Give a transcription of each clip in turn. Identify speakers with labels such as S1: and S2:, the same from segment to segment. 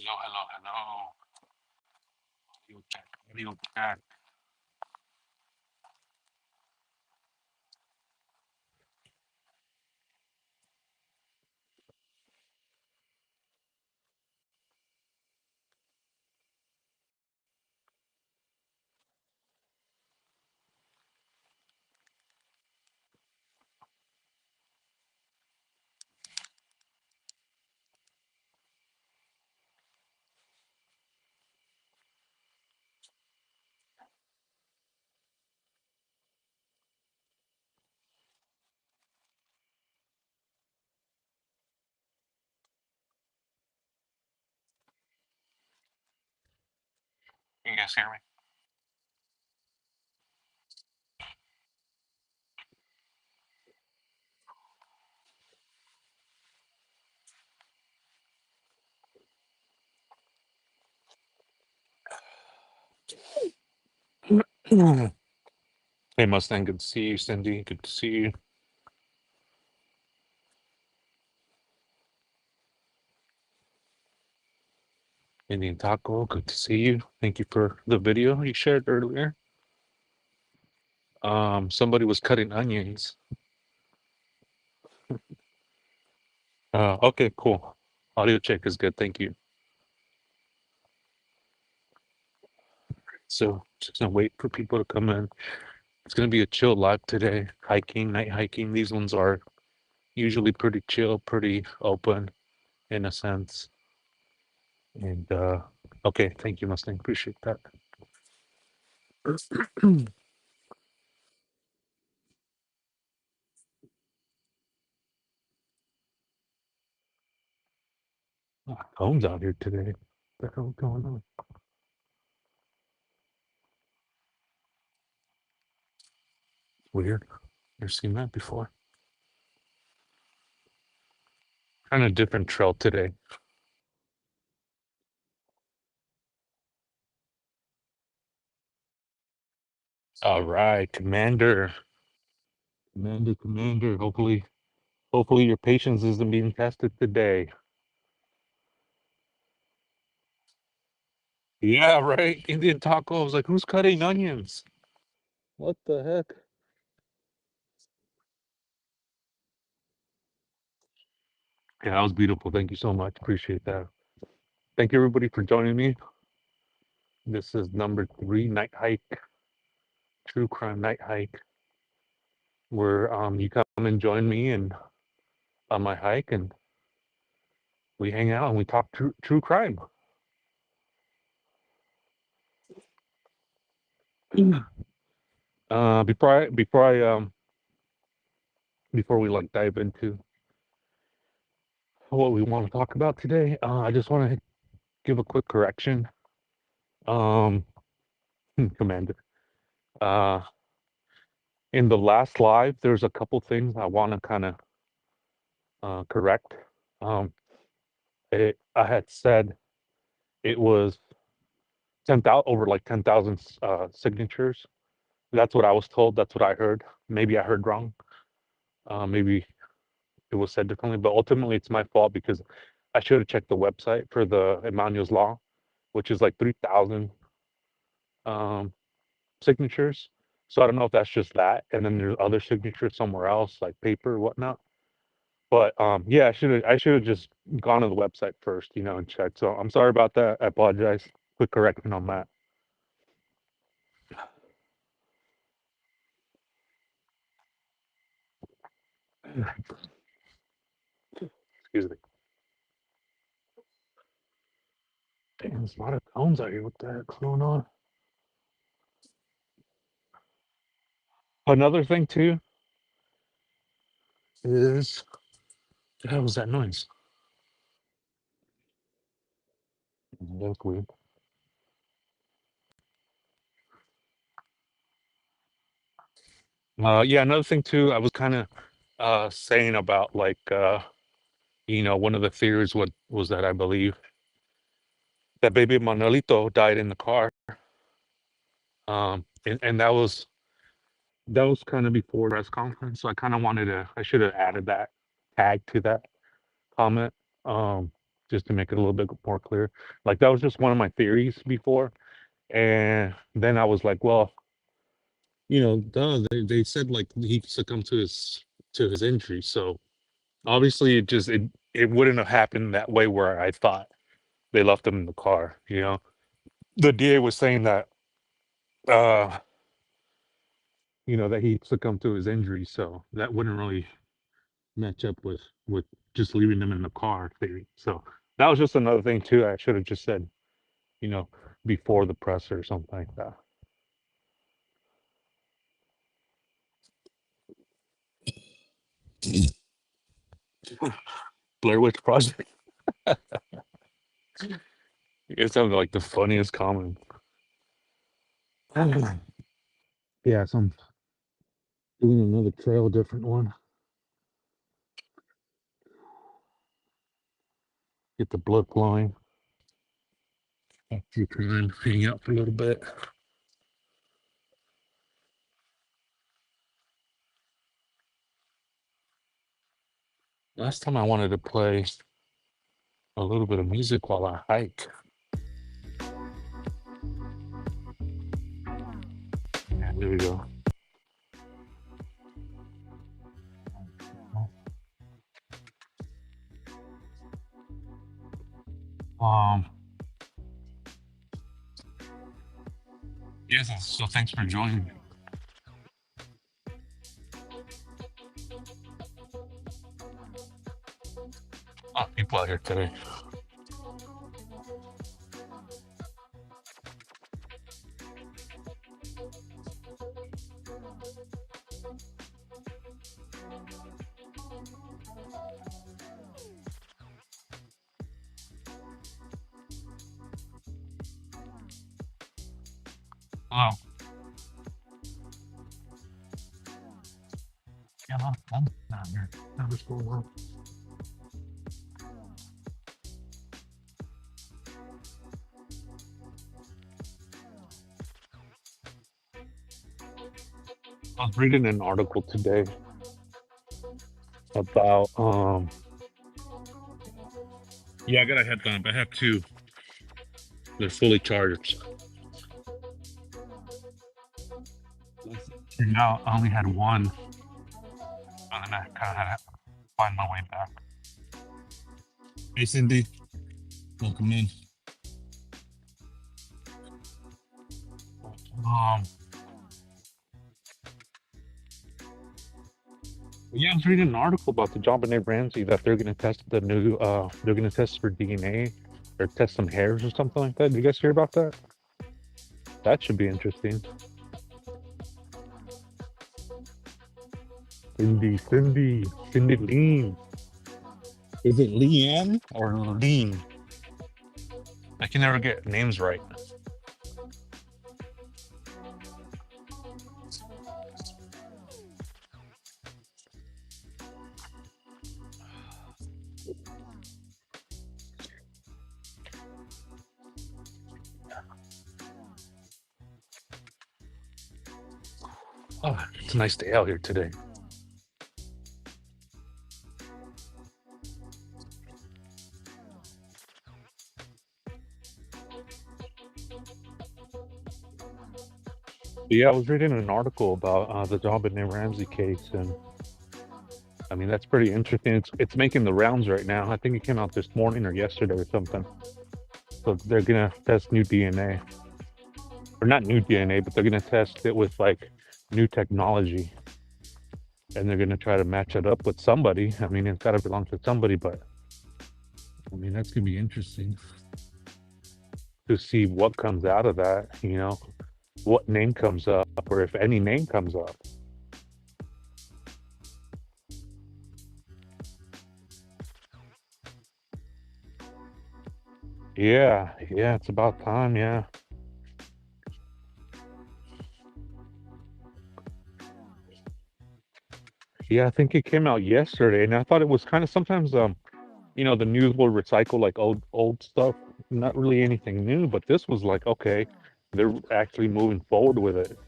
S1: Hello, hello, hello. Audio check, audio check. You guys hear me? Hey, Mustang, good to see you. Cindy, good to see you. Indian Taco, good to see you. Thank you for the video you shared earlier. Somebody was cutting onions. Okay, cool. Audio check is good. Thank you. So just gonna wait for people to come in. It's gonna be a chill live today. Hiking, night hiking. These ones are usually pretty chill, pretty open in a sense. And okay, thank you, Mustang. Appreciate that. Combs out here today. What the hell's going on? Weird. Never seen that before. Kind of different trail today. All right, Commander. Commander. Hopefully your patience isn't being tested today. Yeah, right. Indian taco. I was like, who's cutting onions? What the heck? Yeah, that was beautiful. Thank you so much. Appreciate that. Thank you everybody for joining me. This is number 3 night hike, true crime night hike, where you come and join me and on my hike and we hang out and we talk true crime. Before we like dive into what we want to talk about today, I just want to give a quick correction. Um, Commander, uh, in the last live, there's a couple things I want to kind of correct. Um, I had said it was 10,000 over like 10,000 signatures. That's what I was told. That's what I heard. Maybe I heard wrong. Maybe it was said differently, but ultimately it's my fault because I should have checked the website for the Emmanuel's Law, which is like 3,000 um, signatures. So I don't know if that's just that, and then there's other signatures somewhere else, like paper or whatnot. But yeah, I should have just gone to the website first, and checked. So I'm sorry about that. I apologize. Quick correction on that. Excuse me. Damn, there's a lot of cones out here. What the heck's going on? Another thing too is what the hell was that noise? That's weird. Yeah, another thing too, I was kind of saying about like one of the theories was that I believe that baby Manuelito died in the car. And that was kind of before the press conference. So I should have added that tag to that comment. Um just to make it a little bit more clear. Like that was just one of my theories before, and then I was like, well, duh, they said like he succumbed to his injury, so obviously it wouldn't have happened that way where I thought they left him in the car. The DA was saying that uh that he succumbed to his injury, so that wouldn't really match up with just leaving them in the car theory. So that was just another thing too. I should have just said, you know, before the presser or something like that. Blair Witch Project. It sounded like the funniest comment. Yeah, so I'm doing another trail, different one. Get the blood flowing. You can hang out for a little bit. Last time I wanted to play a little bit of music while I hike. Yeah, there we go. Um, yes, so thanks for joining me. Oh, people out here today. Oh, yeah, I'm not here. That was going on. I was reading an article today about yeah, I got a headlamp. I have two. They're fully charged. And now I only had one, and then I kind of had to find my way back. Hey, Cindy, welcome in. Um, yeah, I was reading an article about the JonBenet Ramsey that they're gonna test the new. They're gonna test for DNA or test some hairs or something like that. Did you guys hear about that? That should be interesting. Cindy Lean. Is it Leanne or Lean? I can never get names right. Oh, it's a nice day out here today. Yeah, I was reading an article about the JonBenet Ramsey case, and I mean that's pretty interesting. It's making the rounds right now. I think it came out this morning or yesterday or something. So they're gonna test new DNA, or not new DNA, but they're gonna test it with like new technology, and they're gonna try to match it up with somebody. I mean, it's got to belong to somebody, but I mean that's gonna be interesting to see what comes out of that. What name comes up, or if any name comes up. Yeah, yeah, it's about time. Yeah. Yeah, I think it came out yesterday, and I thought it was kind of sometimes the news will recycle like old stuff, not really anything new, but this was like, okay, they're actually moving forward with it.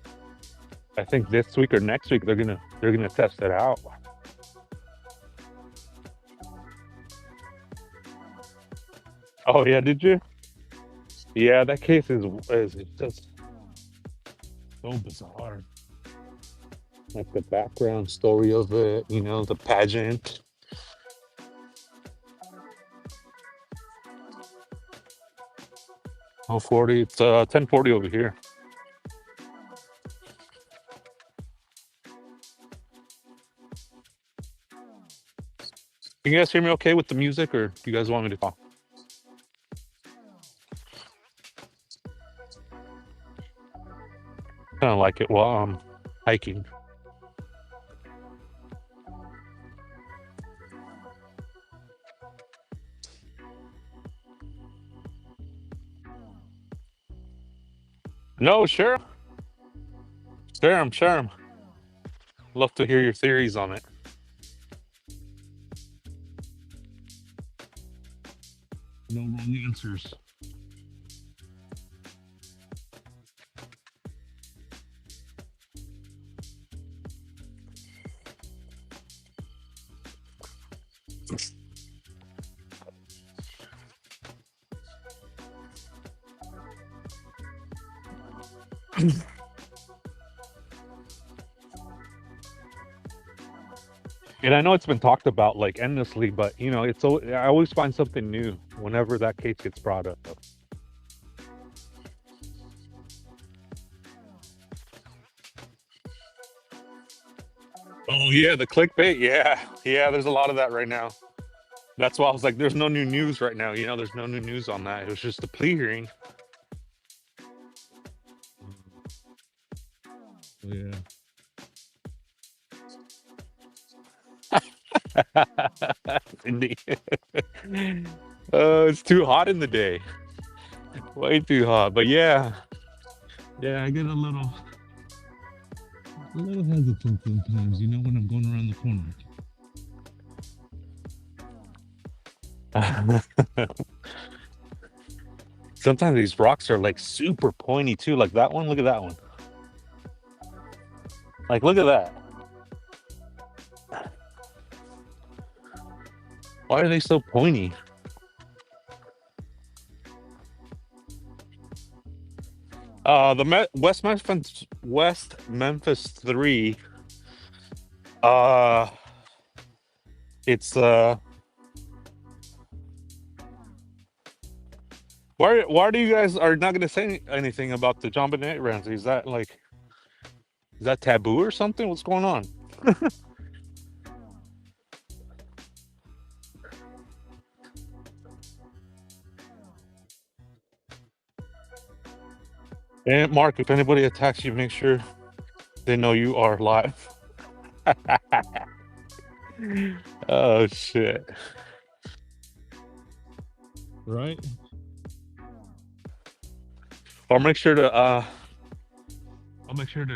S1: I think this week or next week they're gonna test it out. Oh yeah, did you? Yeah, that case is just so bizarre. Like the background story of it, the pageant. Oh, 40. It's 10:40 over here. Can you guys hear me okay with the music, or do you guys want me to talk? Kind of like it while I'm hiking. No, sure. Sure. Love to hear your theories on it. No wrong answers. And I know it's been talked about like endlessly, but I always find something new whenever that case gets brought up. Oh yeah, the clickbait. Yeah. There's a lot of that right now. That's why I was like, "There's no new news right now." There's no new news on that. It was just a plea hearing. Yeah. Indeed. It's too hot in the day. Way too hot. But yeah, I get a little hesitant sometimes, when I'm going around the corner. Sometimes these rocks are like super pointy too. Like that one. Look at that one. Like, look at that. Why are they so pointy? West Memphis 3. Uh, it's Why do you guys are not going to say anything about the John Bonet Ramsey? Is that taboo or something? What's going on? And Mark, if anybody attacks you, make sure they know you are live. Oh shit! Right? I'll make sure to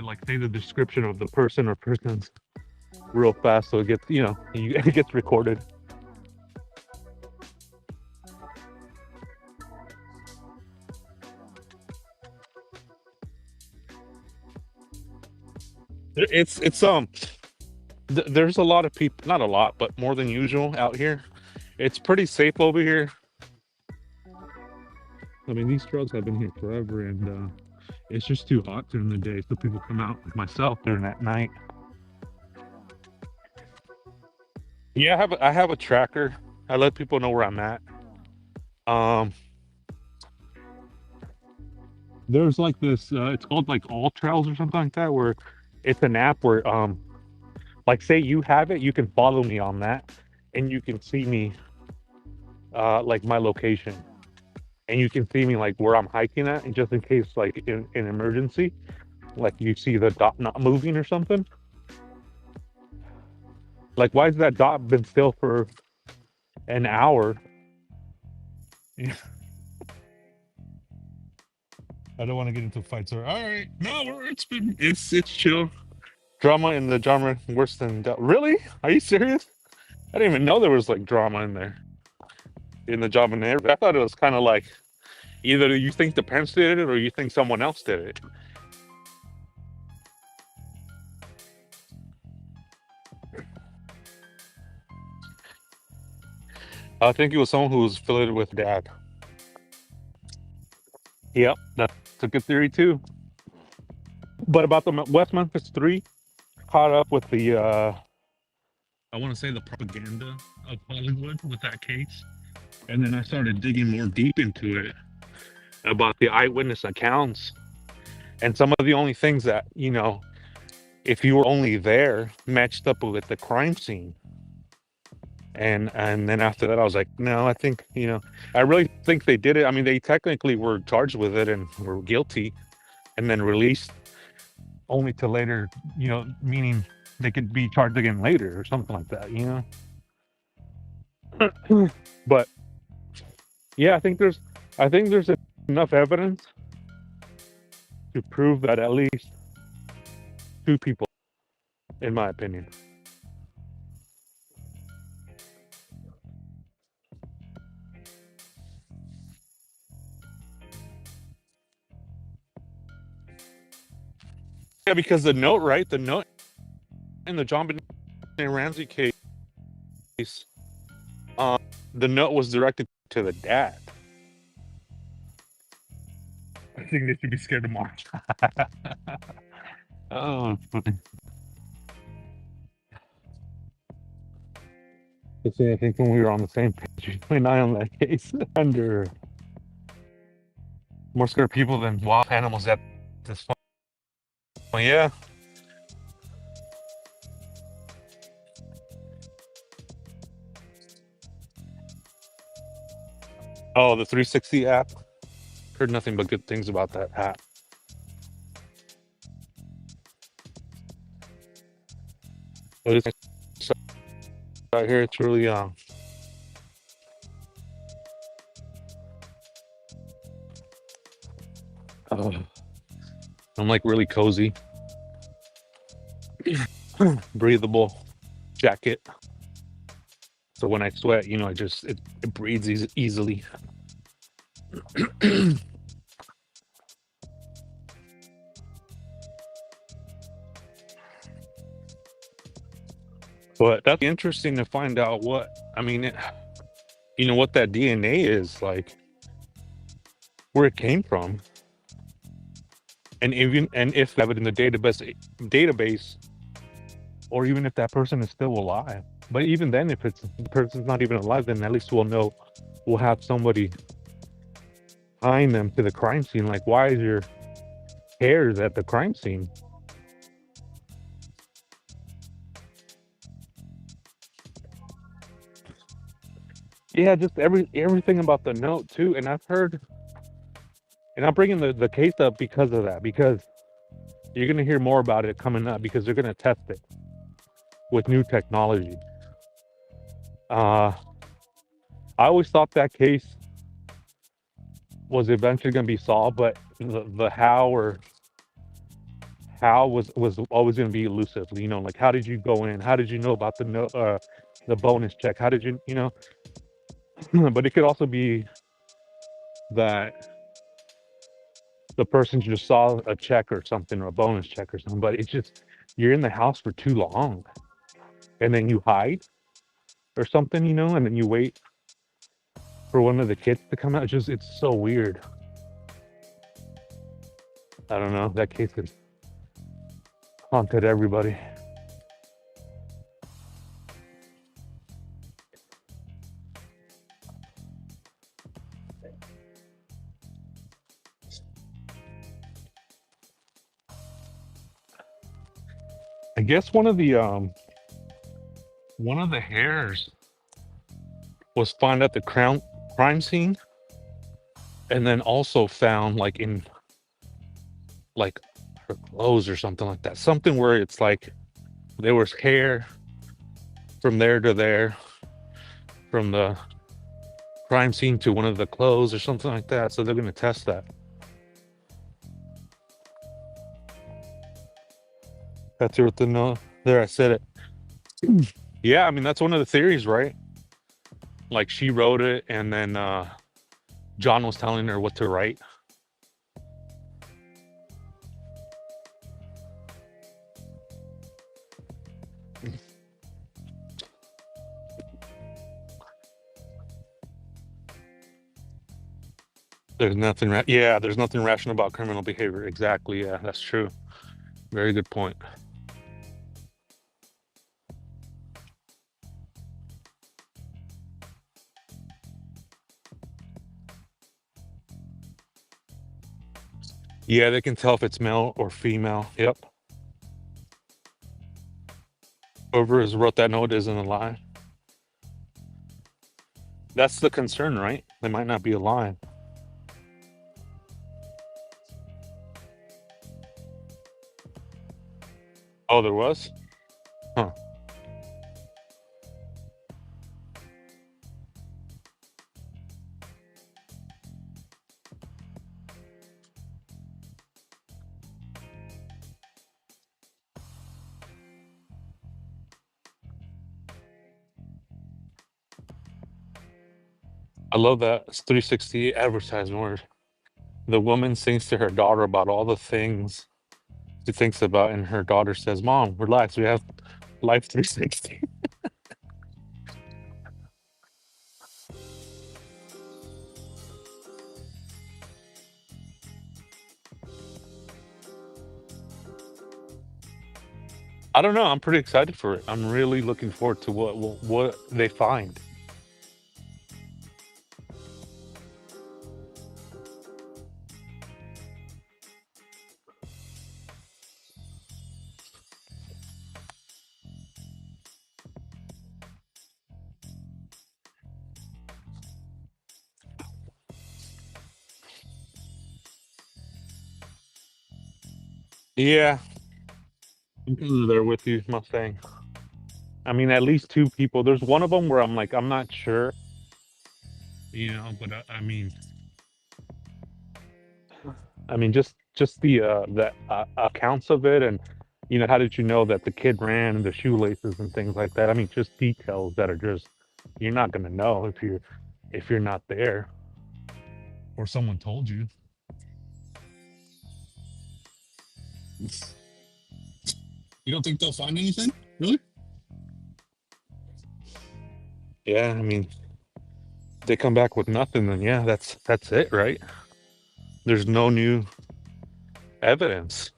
S1: like say the description of the person or persons real fast so it gets it gets recorded. There's a lot of people, not a lot, but more than usual out here. It's pretty safe over here. I mean, these trails have been here forever, and it's just too hot during the day, so people come out like myself during that night. Yeah, I have a tracker. I let people know where I'm at. Um, there's like this. It's called like All Trails or something like that, where it's an app where like say you have it, you can follow me on that, and you can see me like my location, and you can see me like where I'm hiking at, and just in case like in an emergency, like you see the dot not moving or something. Like, why has that dot been still for an hour? Yeah. I don't want to get into fights. All right, no, it's chill. Drama in the genre worse than really? Are you serious? I didn't even know there was like drama in there in the job in there. I thought it was kind of like either you think the parents did it or you think someone else did it. I think it was someone who was affiliated with dad. Yep, that's a good theory too. But about the West Memphis Three, caught up with the I want to say the propaganda of Hollywood with that case, and then I started digging more deep into it about the eyewitness accounts and some of the only things that, if you were only there, matched up with the crime scene. And then after that, I was like, no, I think, I really think they did it. I mean, they technically were charged with it and were guilty, and then released, only to later, meaning they could be charged again later or something like that. But yeah, I think there's enough evidence to prove that at least two people, in my opinion. Yeah, because the note, right? The note in the John Benet Ramsey case, um, the note was directed to the dad. I think they should be scared of March. Oh, I think when we were on the same page, you and I on that case, under more scared people than wild animals at this point. Well, yeah. Oh, the 360 app. Heard nothing but good things about that app. But it's out here. It's really I'm like really cozy, breathable jacket. So when I sweat, it breathes easily. But that's interesting to find out what what that DNA is like, where it came from, and if they have it in the database, or even if that person is still alive. But even then, if the person's not even alive, then at least we'll know. We'll have somebody tying them to the crime scene. Like, why is your hairs at the crime scene? Yeah, just everything about the note too. And I've heard, and I'm bringing the case up because of that, because you're gonna hear more about it coming up, because they're gonna test it with new technology. I always thought that case was eventually gonna be solved, but the how was always gonna be elusive. Like, how did you go in? How did you know about the bonus check? How did you But it could also be that the person just saw a check or something, or a bonus check or something. But it's just, you're in the house for too long, and then you hide or something, and then you wait for one of the kids to come out. It's so weird. I don't know. That case has haunted everybody. I guess one of the hairs was found at the crime scene, and then also found like in like her clothes or something like that. Something where it's like there was hair from there to there, from the crime scene to one of the clothes or something like that. So they're gonna test that. That's what the note there. I said it. Yeah, I mean, that's one of the theories, right? Like, she wrote it, and then John was telling her what to write. There's nothing, yeah, there's nothing rational about criminal behavior. Exactly. Yeah, that's true. Very good point. Yeah, they can tell if it's male or female. Yep. Whoever has wrote that note isn't alive. That's the concern, right? They might not be alive. Oh, there was? Huh. I love that. It's 360 advertising word. The woman sings to her daughter about all the things she thinks about, and her daughter says, "Mom, relax. We have Life 360." I don't know. I'm pretty excited for it. I'm really looking forward to what they find. Yeah, I'm kind of there with you, Mustang. I mean, at least two people. There's one of them where I'm like, I'm not sure, but I mean, just the accounts of it, and how did you know that the kid ran and the shoelaces and things like that? I mean, just details that are just you're not gonna know if you're not there or someone told you. You don't think they'll find anything, really? Yeah, I mean, they come back with nothing, then yeah, that's it, right? There's no new evidence.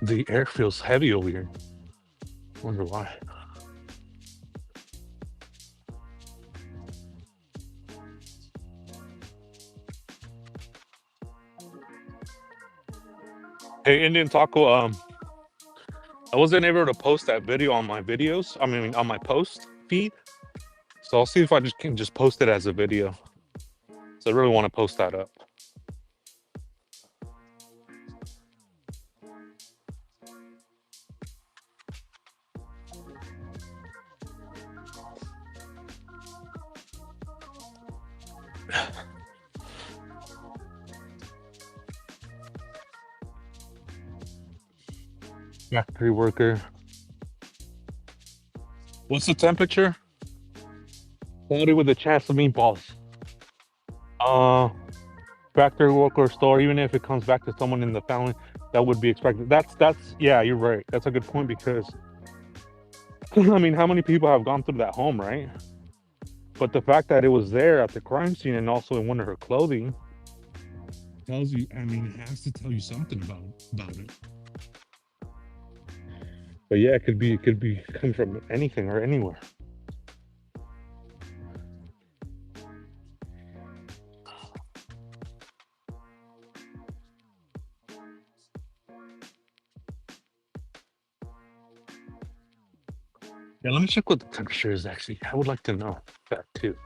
S1: The air feels heavy over here. Wonder why. Hey, Indian Taco, I wasn't able to post that video on my videos. I mean, on my post feed. So I'll see if I can just post it as a video. So I really want to post that up. Factory worker. What's the temperature? Cloudy with a chance of meatballs. Uh, Factory worker store. Even if it comes back to someone in the family, that would be expected. That's yeah, you're right. That's a good point because I mean, how many people have gone through that home, right? But the fact that it was there at the crime scene and also in one of her clothing tells you. I mean, it has to tell you something about it. But yeah, it could be coming from anything or anywhere. Yeah, let me check what the temperature is actually. I would like to know that too.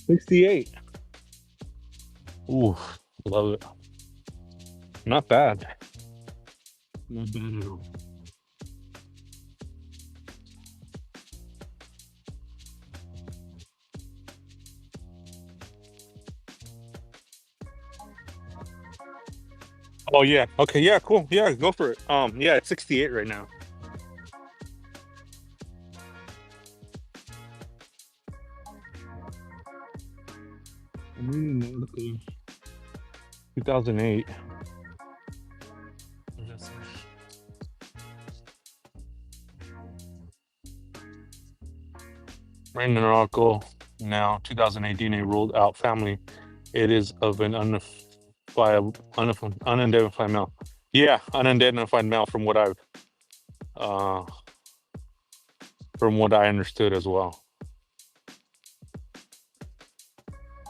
S1: 68. Ooh, love it. Not bad. Not bad at all. Oh yeah. Okay. Yeah. Cool. Yeah. Go for it. Yeah. It's 68 right now. I'm reading an article. 2008. Reading an article now. 2018. A ruled out family. It is of an unidentified male. Yeah, unidentified male. Uh, from what I understood as well.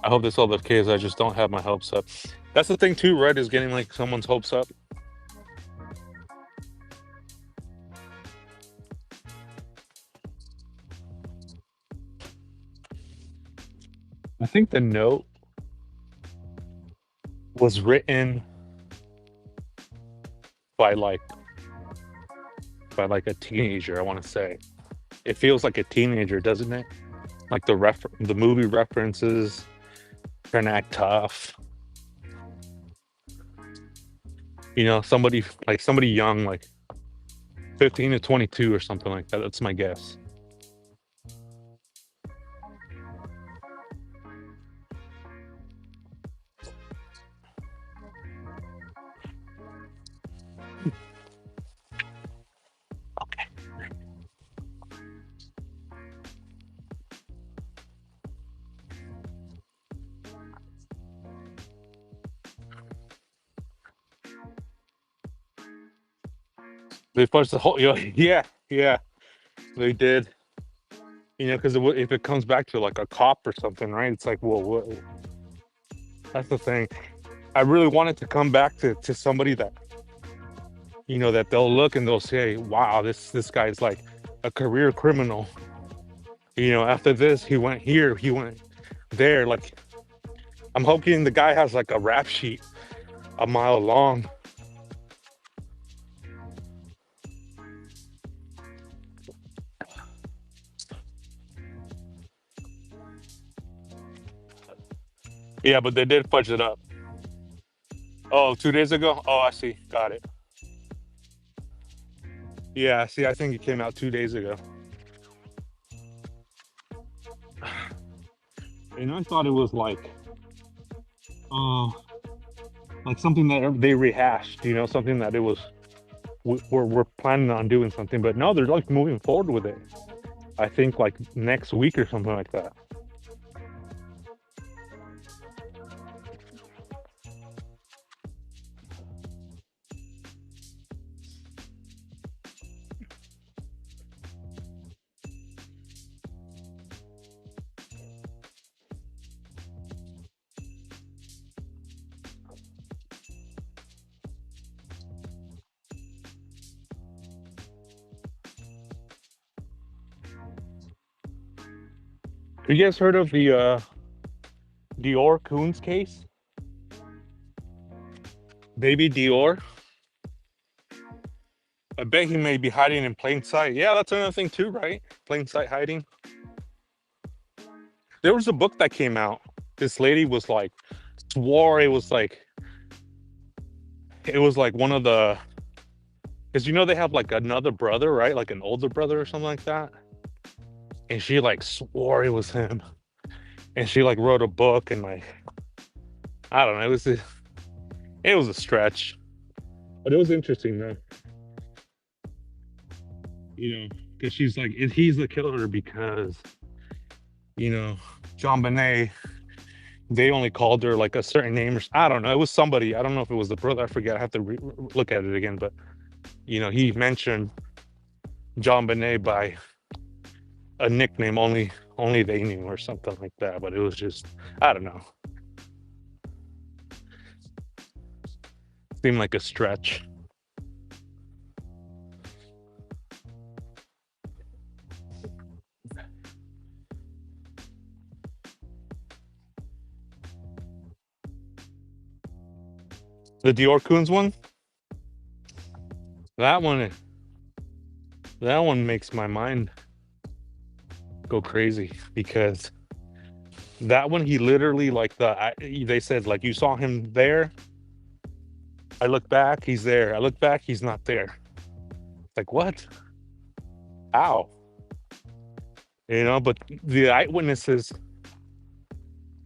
S1: I hope that's all the case. I just don't have my hopes up. That's the thing too, right? Is getting like someone's hopes up. I think the note was written by like a teenager. I want to say it feels like a teenager, doesn't it? Like the movie references, trying to act tough. You know, somebody young, like 15 to 22 or something like that. That's my guess. They pushed the whole, yeah, yeah, they did. You know, because if it comes back to like a cop or something, right? It's like, well, what? That's the thing. I really wanted to come back to somebody that, you know, that they'll look and they'll say, wow, this guy's like a career criminal. You know, after this, he went here, he went there. Like, I'm hoping the guy has like a rap sheet a mile long. Yeah, but they did fudge it up. Oh, 2 days ago? Oh, I see. Got it. Yeah, see, I think it came out 2 days ago. And I thought it was uh, like something that they rehashed, you know, something that it was, we're planning on doing something, but no, they're like moving forward with it. I think like next week or something like that. You guys heard of the Dior Coons case? Baby Dior? I bet he may be hiding in plain sight. Yeah, that's another thing too, right? Plain sight hiding. There was a book that came out. This lady was like, swore it was like one of the, because you know they have like another brother, right? Like an older brother or something like that. And she like swore it was him. And she like wrote a book and like, I don't know, it was a stretch. But it was interesting though. You know, because she's like, he's the killer because, you know, JonBenét, they only called her like a certain name or I don't know. It was somebody. I don't know if it was the brother. I forget. I have to look at it again. But you know, he mentioned JonBenét by a nickname only they knew or something like that. But it was just, I don't know. Seemed like a stretch. The Dior Coons one. That one makes my mind go crazy because that one he literally they said like you saw him there. I look back, he's there. I look back, he's not there. Like what? How? But the eyewitnesses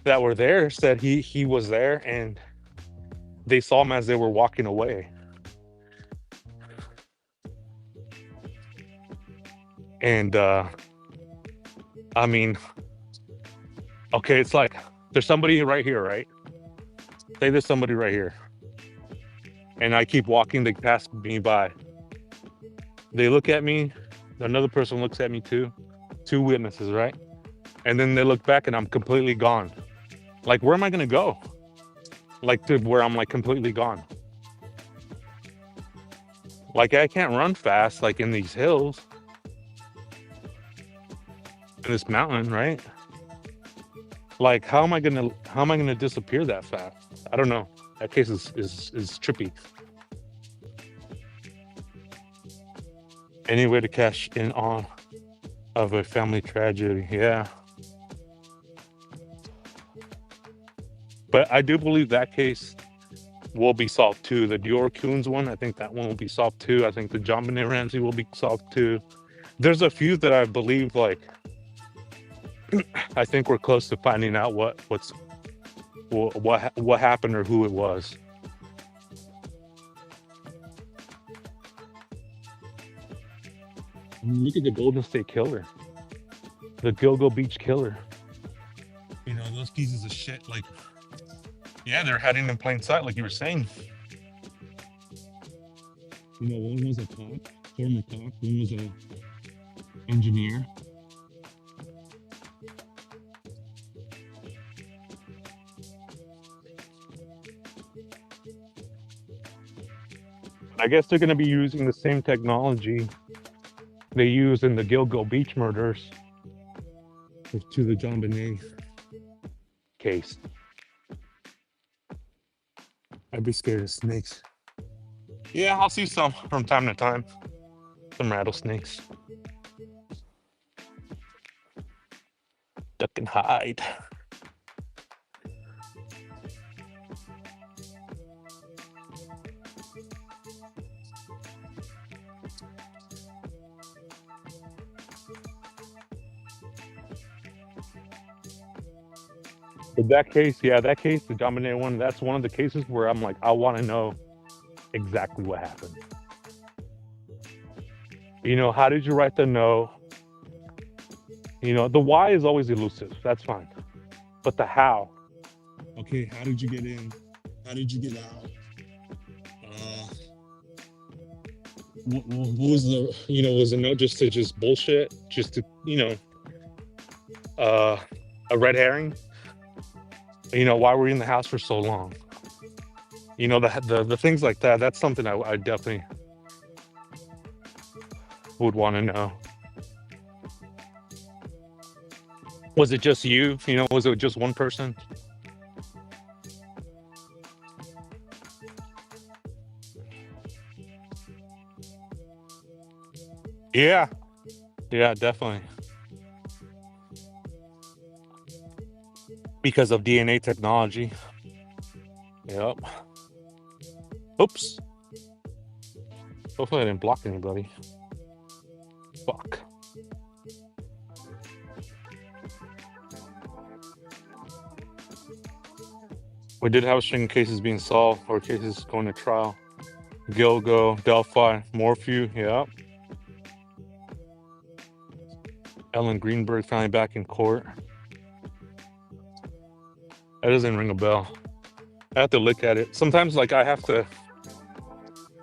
S1: that were there said he was there and they saw him as they were walking away. And I mean, okay, it's like there's somebody right here, right? Say there's somebody right here. And I keep walking, they pass me by. They look at me, another person looks at me too. 2 witnesses, right? And then they look back and I'm completely gone. Like, where am I gonna go? Like to where I'm like completely gone. Like I can't run fast like in these hills. In this mountain, right? Like how am I gonna disappear that fast? I don't know. That case is trippy. Any way to cash in on of a family tragedy, yeah. But I do believe that case will be solved too. The Dior Coons one, I think that one will be solved too. I think the JonBenet Ramsey will be solved too. There's a few that I believe like I think we're close to finding out what happened or who it was. Look at the Golden State Killer, the Gilgo Beach Killer. Those pieces of shit. Like, yeah, they're hiding in plain sight, like you were saying. One was a cop, former cop. One was a engineer. I guess they're going to be using the same technology they used in the Gilgo Beach murders to the JonBenet case. I'd be scared of snakes. Yeah, I'll see some from time to time. Some rattlesnakes. Duck and hide. But that case, the JonBenet one, that's one of the cases where I'm like, I want to know exactly what happened. How did you write the note? The why is always elusive. That's fine. But the how. Okay, how did you get in? How did you get out? What was the, was the note just bullshit? Just to, a red herring? Why were you in the house for so long? The things like that, that's something I definitely would want to know. Was it just you? Was it just one person? Yeah. Yeah, definitely. Because of DNA technology. Yep. Oops. Hopefully I didn't block anybody. Fuck. We did have string cases being solved or cases going to trial. Gilgo, Delphi, Morphew, yep. Ellen Greenberg finally back in court. That doesn't ring a bell. I have to look at it. Sometimes, like, I have to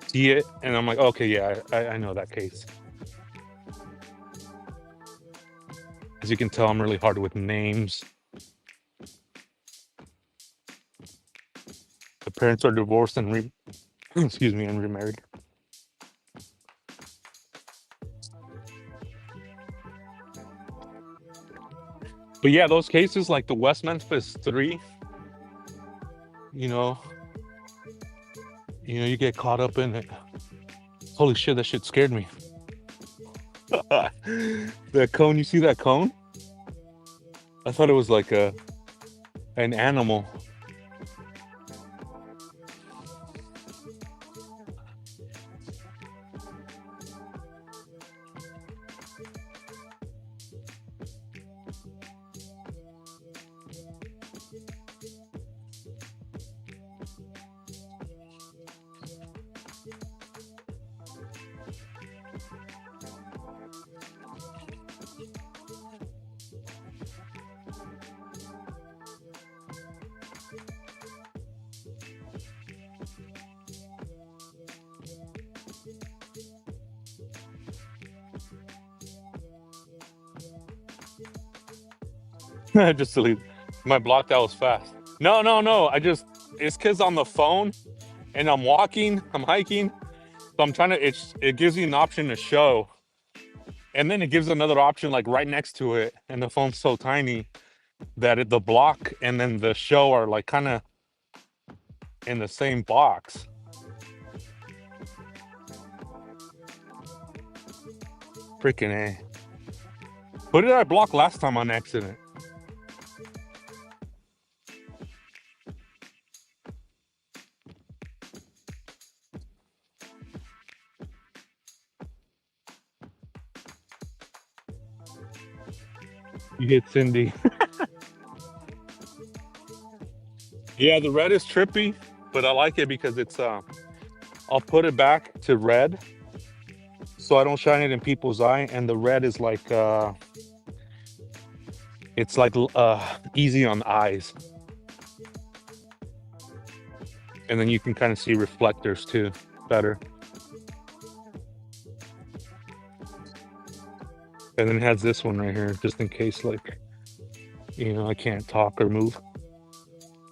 S1: see it, and I'm like, okay, yeah, I know that case. As you can tell, I'm really hard with names. The parents are divorced and remarried. But yeah, those cases like the West Memphis 3, You know, you get caught up in it. Holy shit, that shit scared me. That cone, you see that cone? I thought it was like an animal. Just delete. My block that was fast. No, no, no. It's because on the phone and I'm walking, I'm hiking. So I'm trying to, it gives you an option to show. And then it gives another option like right next to it. And the phone's so tiny that the block and then the show are like kind of in the same box. Freaking A. What did I block last time on accident? You hit Cindy. Yeah, the red is trippy, but I like it because it's I'll put it back to red so I don't shine it in people's eye, and the red is like it's like easy on the eyes. And then you can kind of see reflectors too better. And then it has this one right here, just in case, like, you know, I can't talk or move.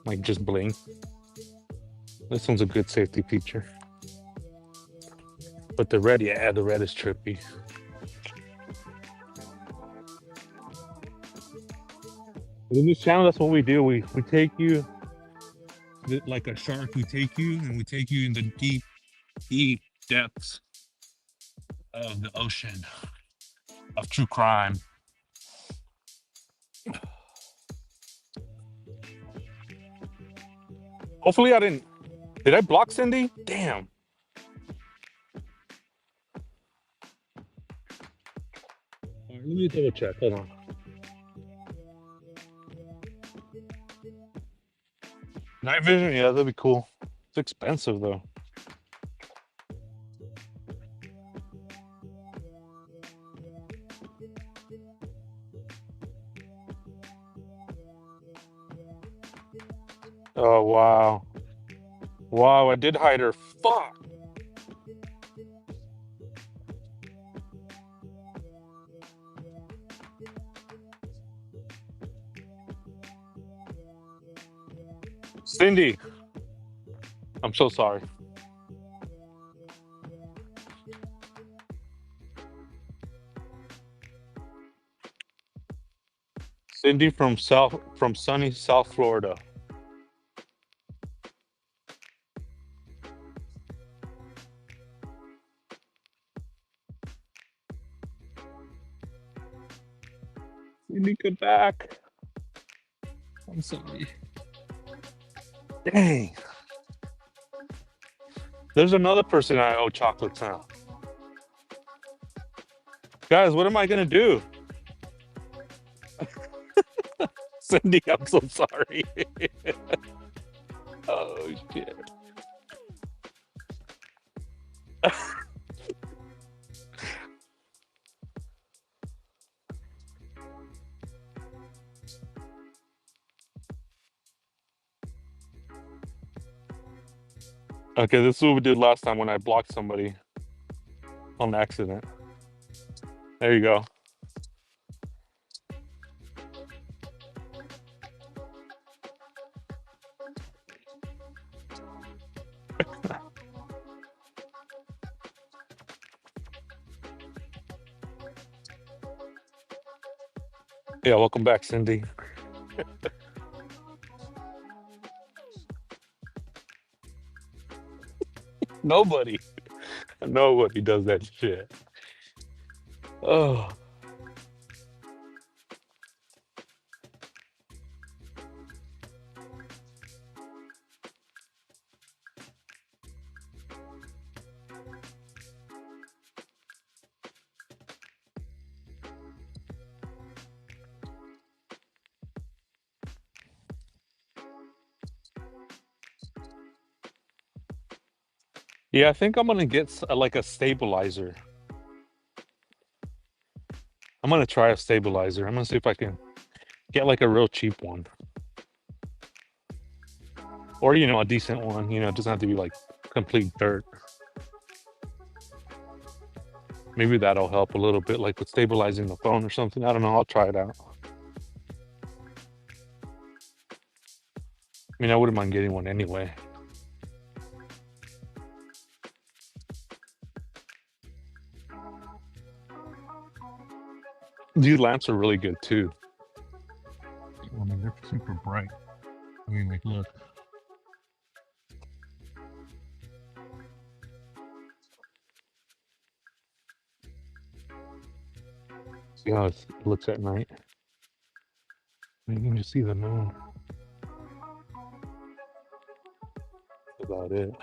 S1: Like, just bling. This one's a good safety feature. But the red, yeah, the red is trippy. But in this channel, that's what we do. We take you, like a shark, we take you, and we take you in the deep, deep depths of the ocean of true crime. Hopefully I didn't. Did I block Cindy? Damn. All right, let me double check. Hold on. Night vision? Yeah, that'd be cool. It's expensive though. Oh, wow. Wow, I did hide her. Fuck. Cindy, I'm so sorry. Cindy from sunny South Florida. Cindy, get back. I'm sorry. Dang. There's another person I owe chocolates now. Guys, what am I gonna do? Cindy, I'm so sorry. Oh shit. Okay, this is what we did last time when I blocked somebody on accident. There you go. Yeah, welcome back, Cindy. Nobody. Nobody does that shit. Oh. Yeah, I think I'm gonna get like a stabilizer. I'm gonna try a stabilizer. I'm gonna see if I can get like a real cheap one. Or, a decent one. It doesn't have to be like complete dirt. Maybe that'll help a little bit, like with stabilizing the phone or something. I don't know. I'll try it out. I mean, I wouldn't mind getting one anyway. These lamps are really good too. I mean, they're super bright. I mean, like, look. See how it looks at night? You can just see the moon. That's about it.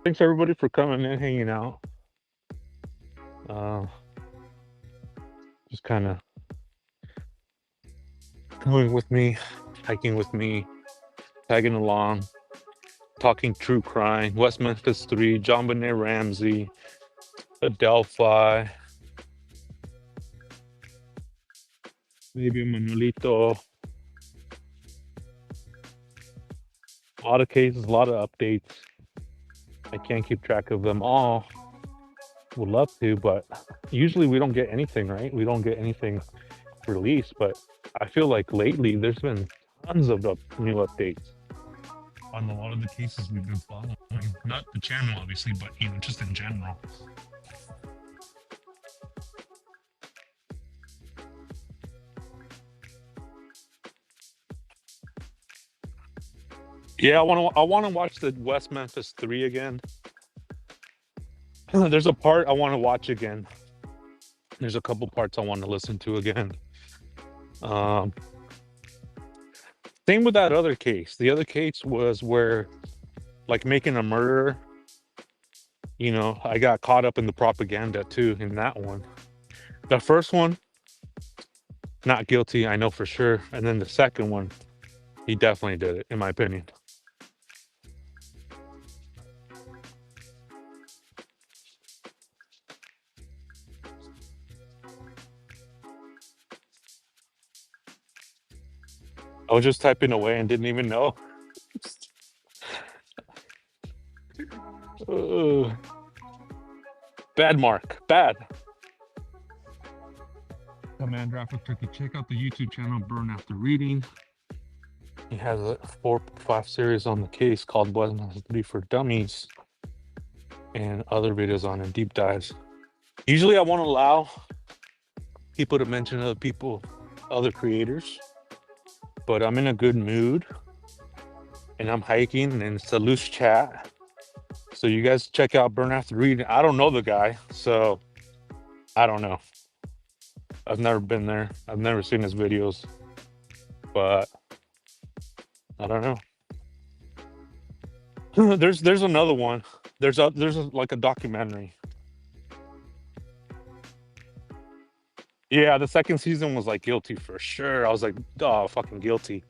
S1: Thanks everybody for coming and hanging out. Just kind of going with me, hiking with me, tagging along, talking true crime, West Memphis 3, JonBenet Ramsey, Adelphi, maybe Manuelito. A lot of cases, a lot of updates. I can't keep track of them all. Would love to, but usually we don't get anything, right? We don't get anything released, but I feel like lately there's been tons of new updates on a lot of the cases we've been following. Not the channel, obviously, but just in general. Yeah, I want to watch the West Memphis 3 again. There's a part I want to watch again. There's a couple parts I want to listen to again. Same with that other case. The other case was where, like, making a murderer, I got caught up in the propaganda too in that one. The first one, not guilty, I know for sure. And then the second one, he definitely did it, in my opinion. I was just typing away and didn't even know. Bad mark. Bad. Commander After Turkey. Check out the YouTube channel Burn After Reading. He has a 4-5 series on the case called West Memphis 3 for Dummies, and other videos on it, deep dives. Usually I want to allow people to mention other people, other creators, but I'm in a good mood and I'm hiking and it's a loose chat. So you guys check out Burn After Reading. I don't know the guy, so I don't know. I've never been there. I've never seen his videos, but I don't know. There's another one. There's like a documentary. Yeah, the second season was like guilty for sure. I was like, oh, fucking guilty.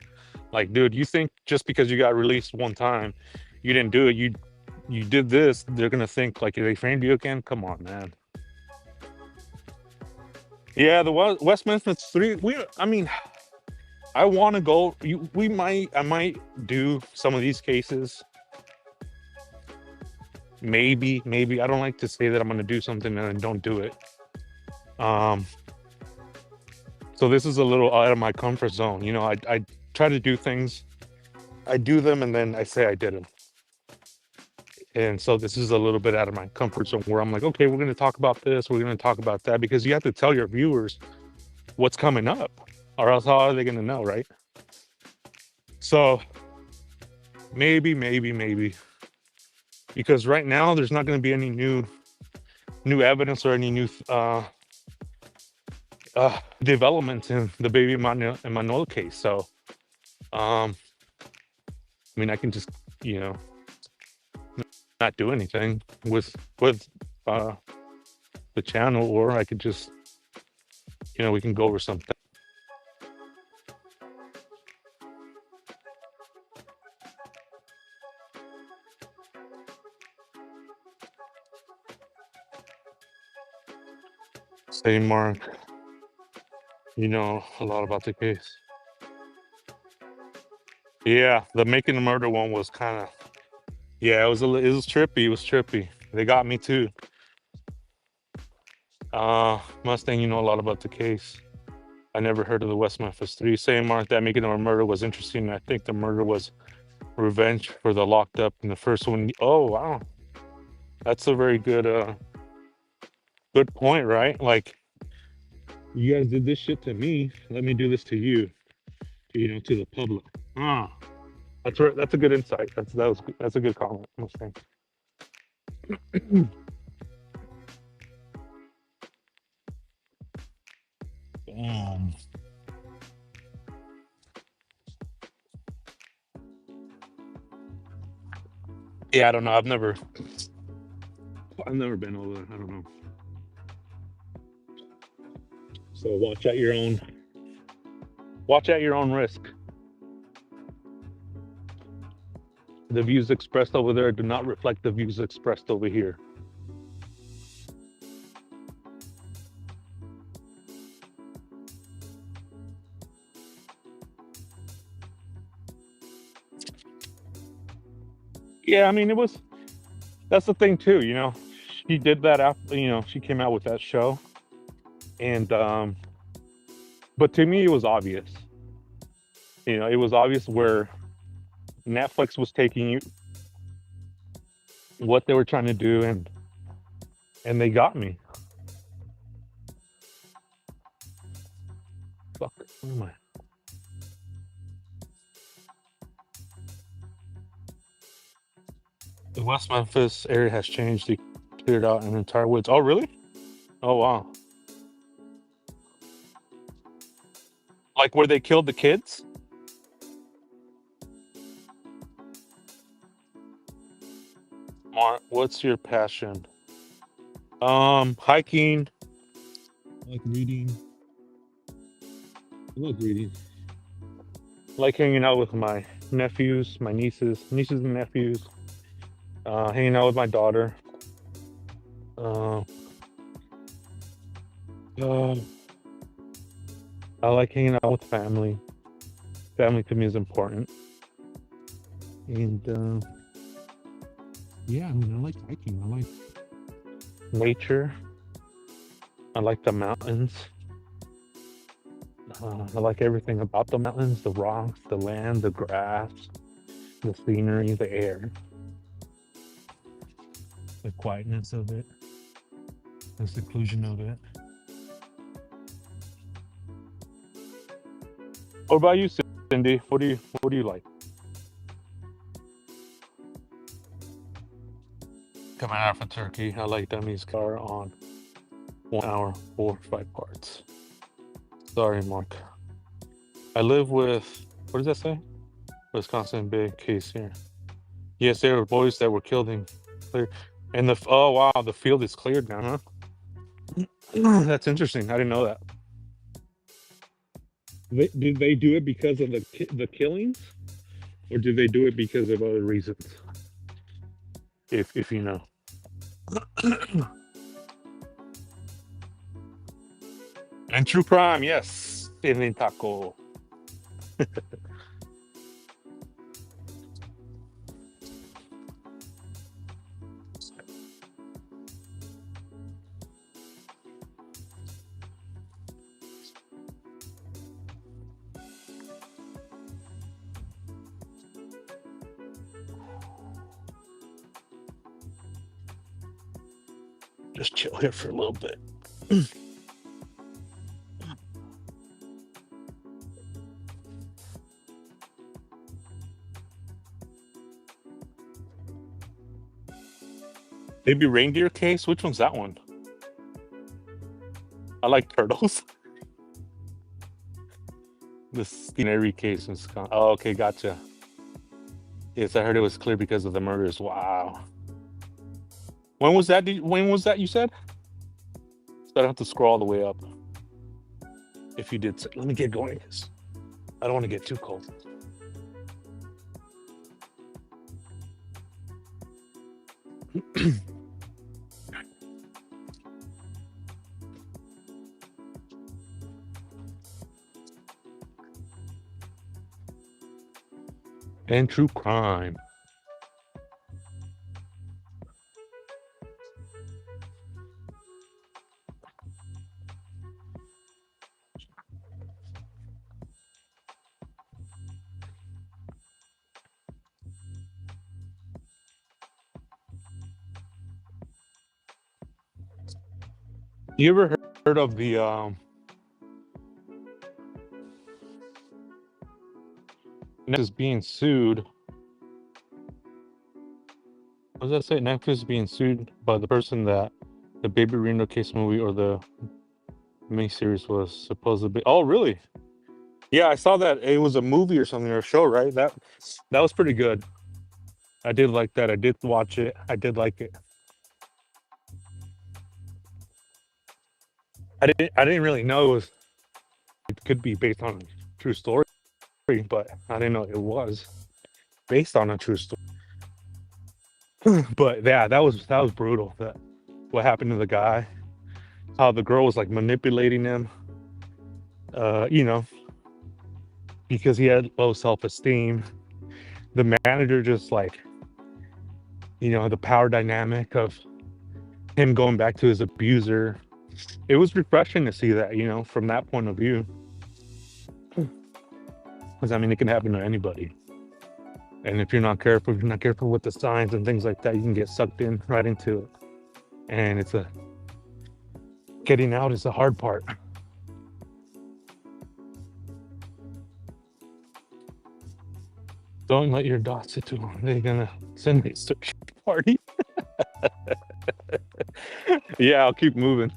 S1: Like, dude, you think just because you got released one time, you didn't do it, you did this, they're gonna think like they framed you again? Come on, man. Yeah, the West Memphis 3. I want to go. I might do some of these cases. Maybe. I don't like to say that I'm gonna do something and then don't do it. So this is a little out of my comfort zone. I try to do things, I do them, and then I say I did them. And so this is a little bit out of my comfort zone where I'm like, okay, we're going to talk about this, we're going to talk about that, because you have to tell your viewers what's coming up. or else how are they gonna know, right? So maybe, because right now there's not gonna be any new evidence or any new developments in the baby Manuel case. So, I mean, I can just, you know, not do anything with uh, the channel, or I could just, we can go over something. Say, Mark, you know a lot about the case. Yeah, the making a murder one was kind of, yeah, it was trippy. It was trippy. They got me too. Mustang, you know a lot about the case. I never heard of the West Memphis Three. Saying, Mark, that making a murder was interesting. I think the murder was revenge for the locked up in the first one. Oh wow, that's a very good point, right? Like, you guys did this shit to me, let me do this to you, to the public. That's right. That's a good insight. That's a good comment, Mustang. um yeah, I don't know. I've never been over there. I don't know. So watch at your own risk. The views expressed over there do not reflect the views expressed over here. Yeah, I mean, that's the thing too, she did that after, she came out with that show, and but to me it was obvious. It was obvious where Netflix was taking you, what they were trying to do, and they got me. Fuck, where am I? The West Memphis area has changed. They cleared out an entire woods. Oh, really? Oh, wow. Like where they killed the kids? Mark, what's your passion? Hiking. I like reading. I like reading. I like hanging out with my nephews, my nieces and nephews. Hanging out with my daughter. Uh, uh, I like hanging out with family. Family to me is important. And yeah, I mean, I like hiking. I like nature. I like the mountains. I like everything about the mountains, the rocks, the land, the grass, the scenery, the air, the quietness of it, the seclusion of it. What about you, Cindy? What do you like? Coming out from Turkey, I like Demi's car on 1 hour, 4 or 5 parts. Sorry, Mark. I live with, what does that say? Wisconsin big case here. Yes, there were boys that were killed in clear. And oh wow, the field is cleared now, huh? That's interesting. I didn't know that. Did they do it because of the killings, or did they do it because of other reasons? If you know. And true crime, yes. In taco. Just chill here for a little bit. Baby reindeer case. Which one's that one? I like turtles. The scenery case was. Oh, okay, gotcha. Yes, I heard it was clear because of the murders. Wow. When was that? When was that? You said. So I don't have to scroll all the way up. If you did, let me get going. I don't want to get too cold. And true crime. You ever heard of the Netflix being sued? What does that say? Netflix being sued by the person that the Baby Reno case movie or the miniseries was supposed to be. Oh, really? Yeah, I saw that. It was a movie or something or a show, right? That was pretty good. I did like that. I did watch it. I did like it. I didn't really know it could be based on a true story, but I didn't know it was based on a true story. But yeah, that was brutal. That what happened to the guy, how the girl was like manipulating him, you know, because he had low self-esteem. The manager just like, the power dynamic of him going back to his abuser. It was refreshing to see that, from that point of view. Because I mean, it can happen to anybody. And if you're not careful with the signs and things like that, you can get sucked in right into it. And getting out is the hard part. Don't let your dots sit too long. They're gonna send me to a party. Yeah, I'll keep moving.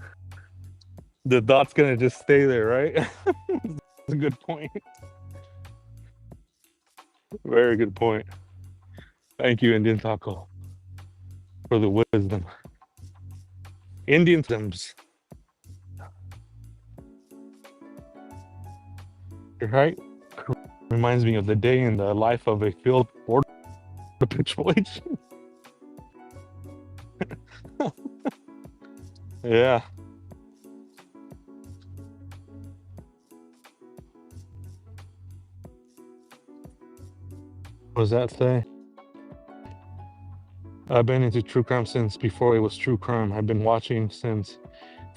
S1: The dot's gonna just stay there, right? That's a good point. Very good point. Thank you, Indian Taco, for the wisdom. Indian wisdoms. You're right. Reminds me of the day in the life of a field border patrol. Yeah. What does that say? I've been into true crime since before it was true crime. I've been watching since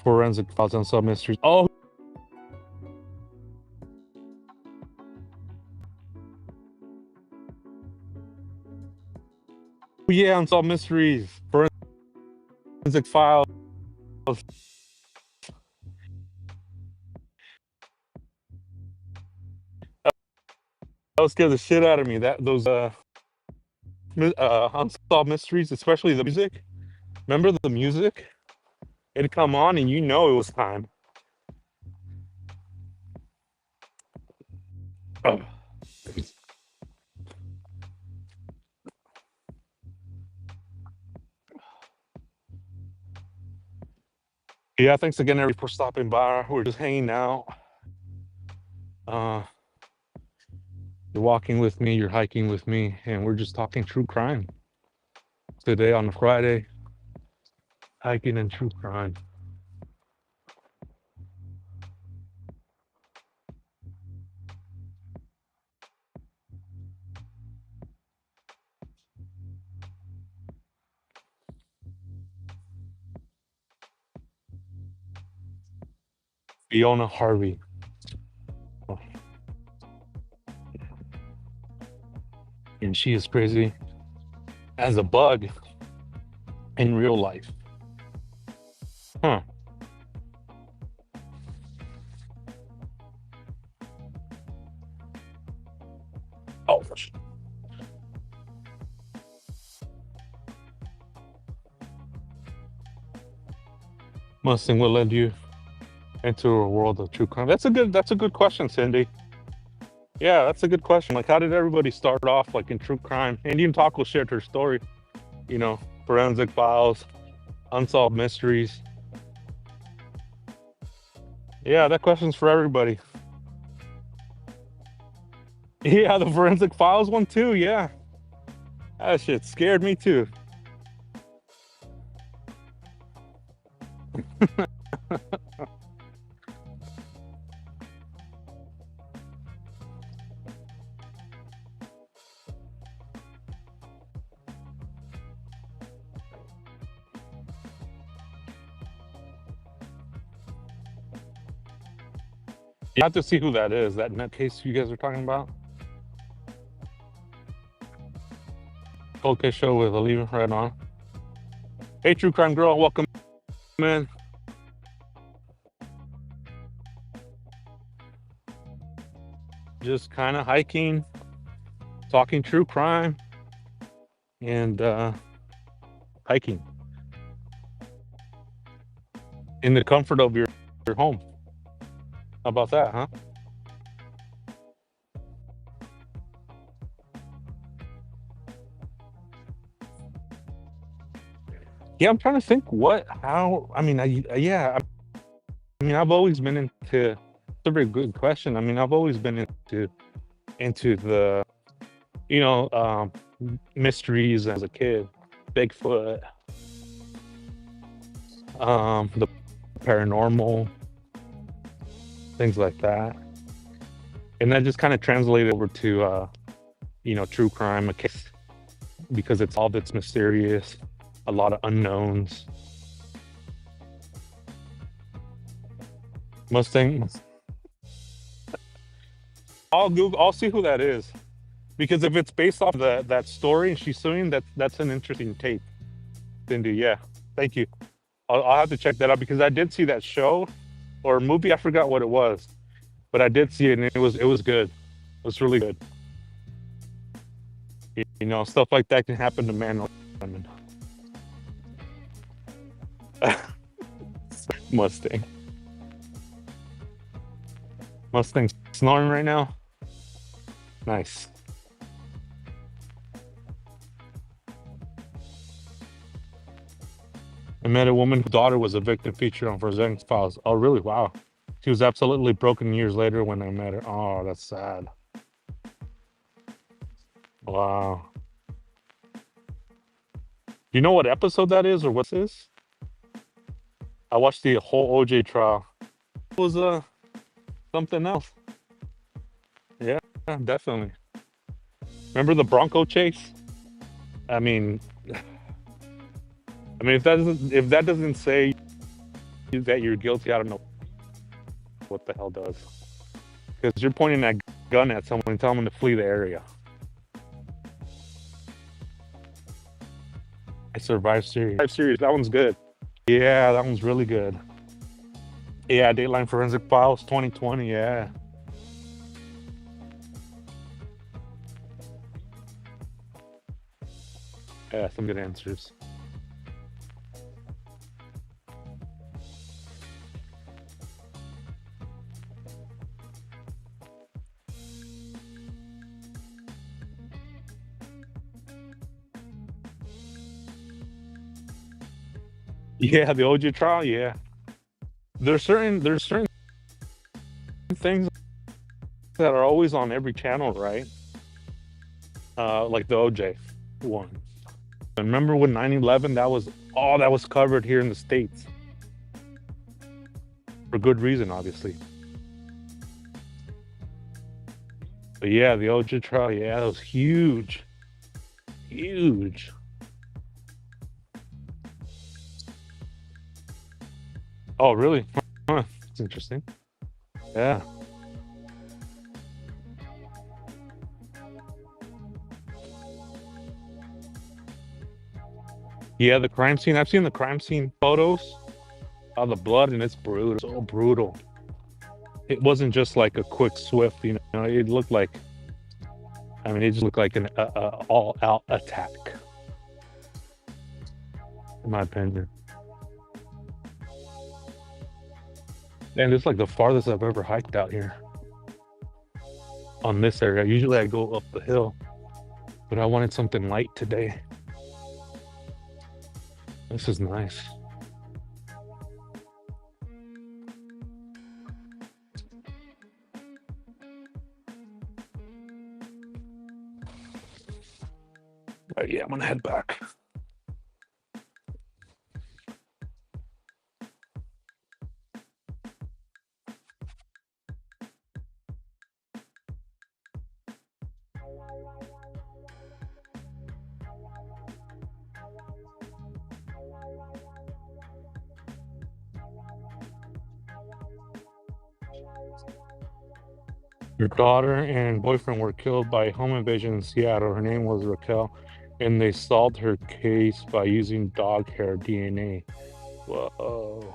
S1: Forensic Files Unsolved Mysteries. Oh, yeah, Unsolved Mysteries. Forensic Files. That would scare the shit out of me. Those Unsolved Mysteries, especially the music. Remember the music? It'd come on and it was time. Oh. Yeah, thanks again, everybody, for stopping by. We're just hanging out. You're walking with me, you're hiking with me, and we're just talking true crime. Today on a Friday, hiking and true crime. Fiona Harvey. And she is crazy as a bug in real life. Huh. Oh, Mustang will lead you into a world of true crime? That's a good question, Cindy. Yeah, that's a good question. Like, how did everybody start off like in true crime? Indian Taco shared her story, forensic files, unsolved mysteries. Yeah, that question's for everybody. Yeah, the forensic files one too. Yeah, that shit scared me too. You have to see who that is. That net case you guys are talking about. Cold Case Show with Olivia right on. Hey, True Crime Girl, welcome in. Just kind of hiking, talking true crime, and hiking in the comfort of your home. How about that, huh? Yeah, I'm trying to think I've always been into, it's a very good question. I mean, I've always been into the, mysteries as a kid, Bigfoot, the paranormal, things like that. And that just kind of translated over to, true crime, a case, because it's all that's mysterious, a lot of unknowns. Mustang. I'll see who that is, because if it's based off that story and she's suing, that's an interesting take. Cindy, yeah, thank you. I'll have to check that out, because I did see that show or movie. I forgot what it was, but I did see it, and it was good. It was really good. Stuff like that can happen to men or women. Mustang snoring right now. Nice. I met a woman whose daughter was a victim featured on Forensic Files. Oh, really? Wow. She was absolutely broken years later when I met her. Oh, that's sad. Wow. You know what episode that is, or what's this? I watched the whole OJ trial. It was something else. Yeah, definitely. Remember the Bronco chase? I mean, if that doesn't say that you're guilty, I don't know what the hell does. Because you're pointing that gun at someone and telling them to flee the area. I survived series. That one's good. Yeah, that one's really good. Yeah, Dateline Forensic Files 2020. Yeah. Yeah, some good answers. Yeah, the OJ trial. Yeah, there's certain things that are always on every channel, right? Like the OJ one. Remember when 9/11? That was all that was covered here in the States, for good reason, obviously. But yeah, the OJ trial. Yeah, that was huge, huge. Oh, really? Huh, it's interesting. Yeah. Yeah, the crime scene. I've seen the crime scene photos of the blood, and it's brutal. So brutal. It wasn't just like a quick, swift. It looked like. I mean, it just looked like an all-out attack, in my opinion. And it's like the farthest I've ever hiked out here on this area. Usually I go up the hill, but I wanted something light today. This is nice. Yeah, I'm gonna head back. Your daughter and boyfriend were killed by home invasion in Seattle. Her name was Raquel, and they solved her case by using dog hair DNA. Whoa.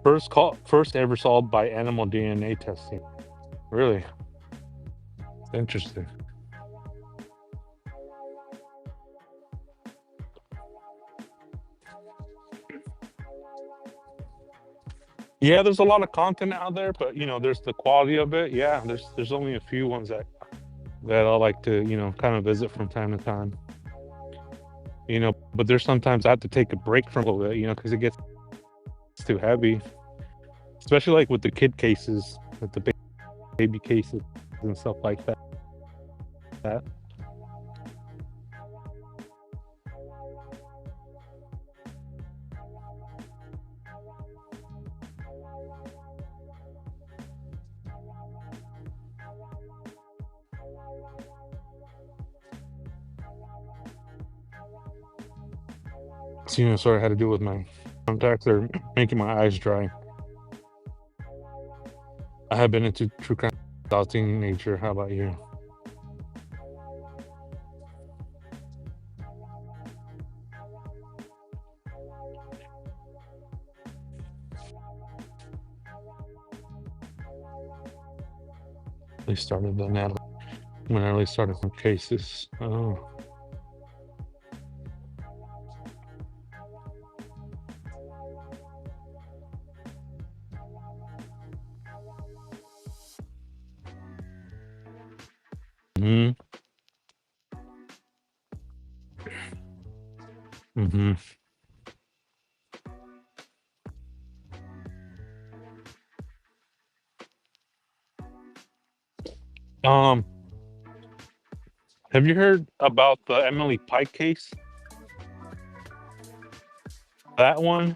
S1: First ever solved by animal DNA testing. Really? Interesting. Yeah, there's a lot of content out there, but there's the quality of it. Yeah, there's only a few ones that I like to, kind of visit from time to time. But there's sometimes I have to take a break from a little bit, because it gets too heavy. Especially like with the kid cases, with the baby cases and stuff like that. So, sorry, I had to do with my contacts. They're making my eyes dry. I have been into true crime consulting nature. How about you? They started the net when I really started some cases. Oh. Hmm. Hmm. Have you heard about the Emily Pike case? That one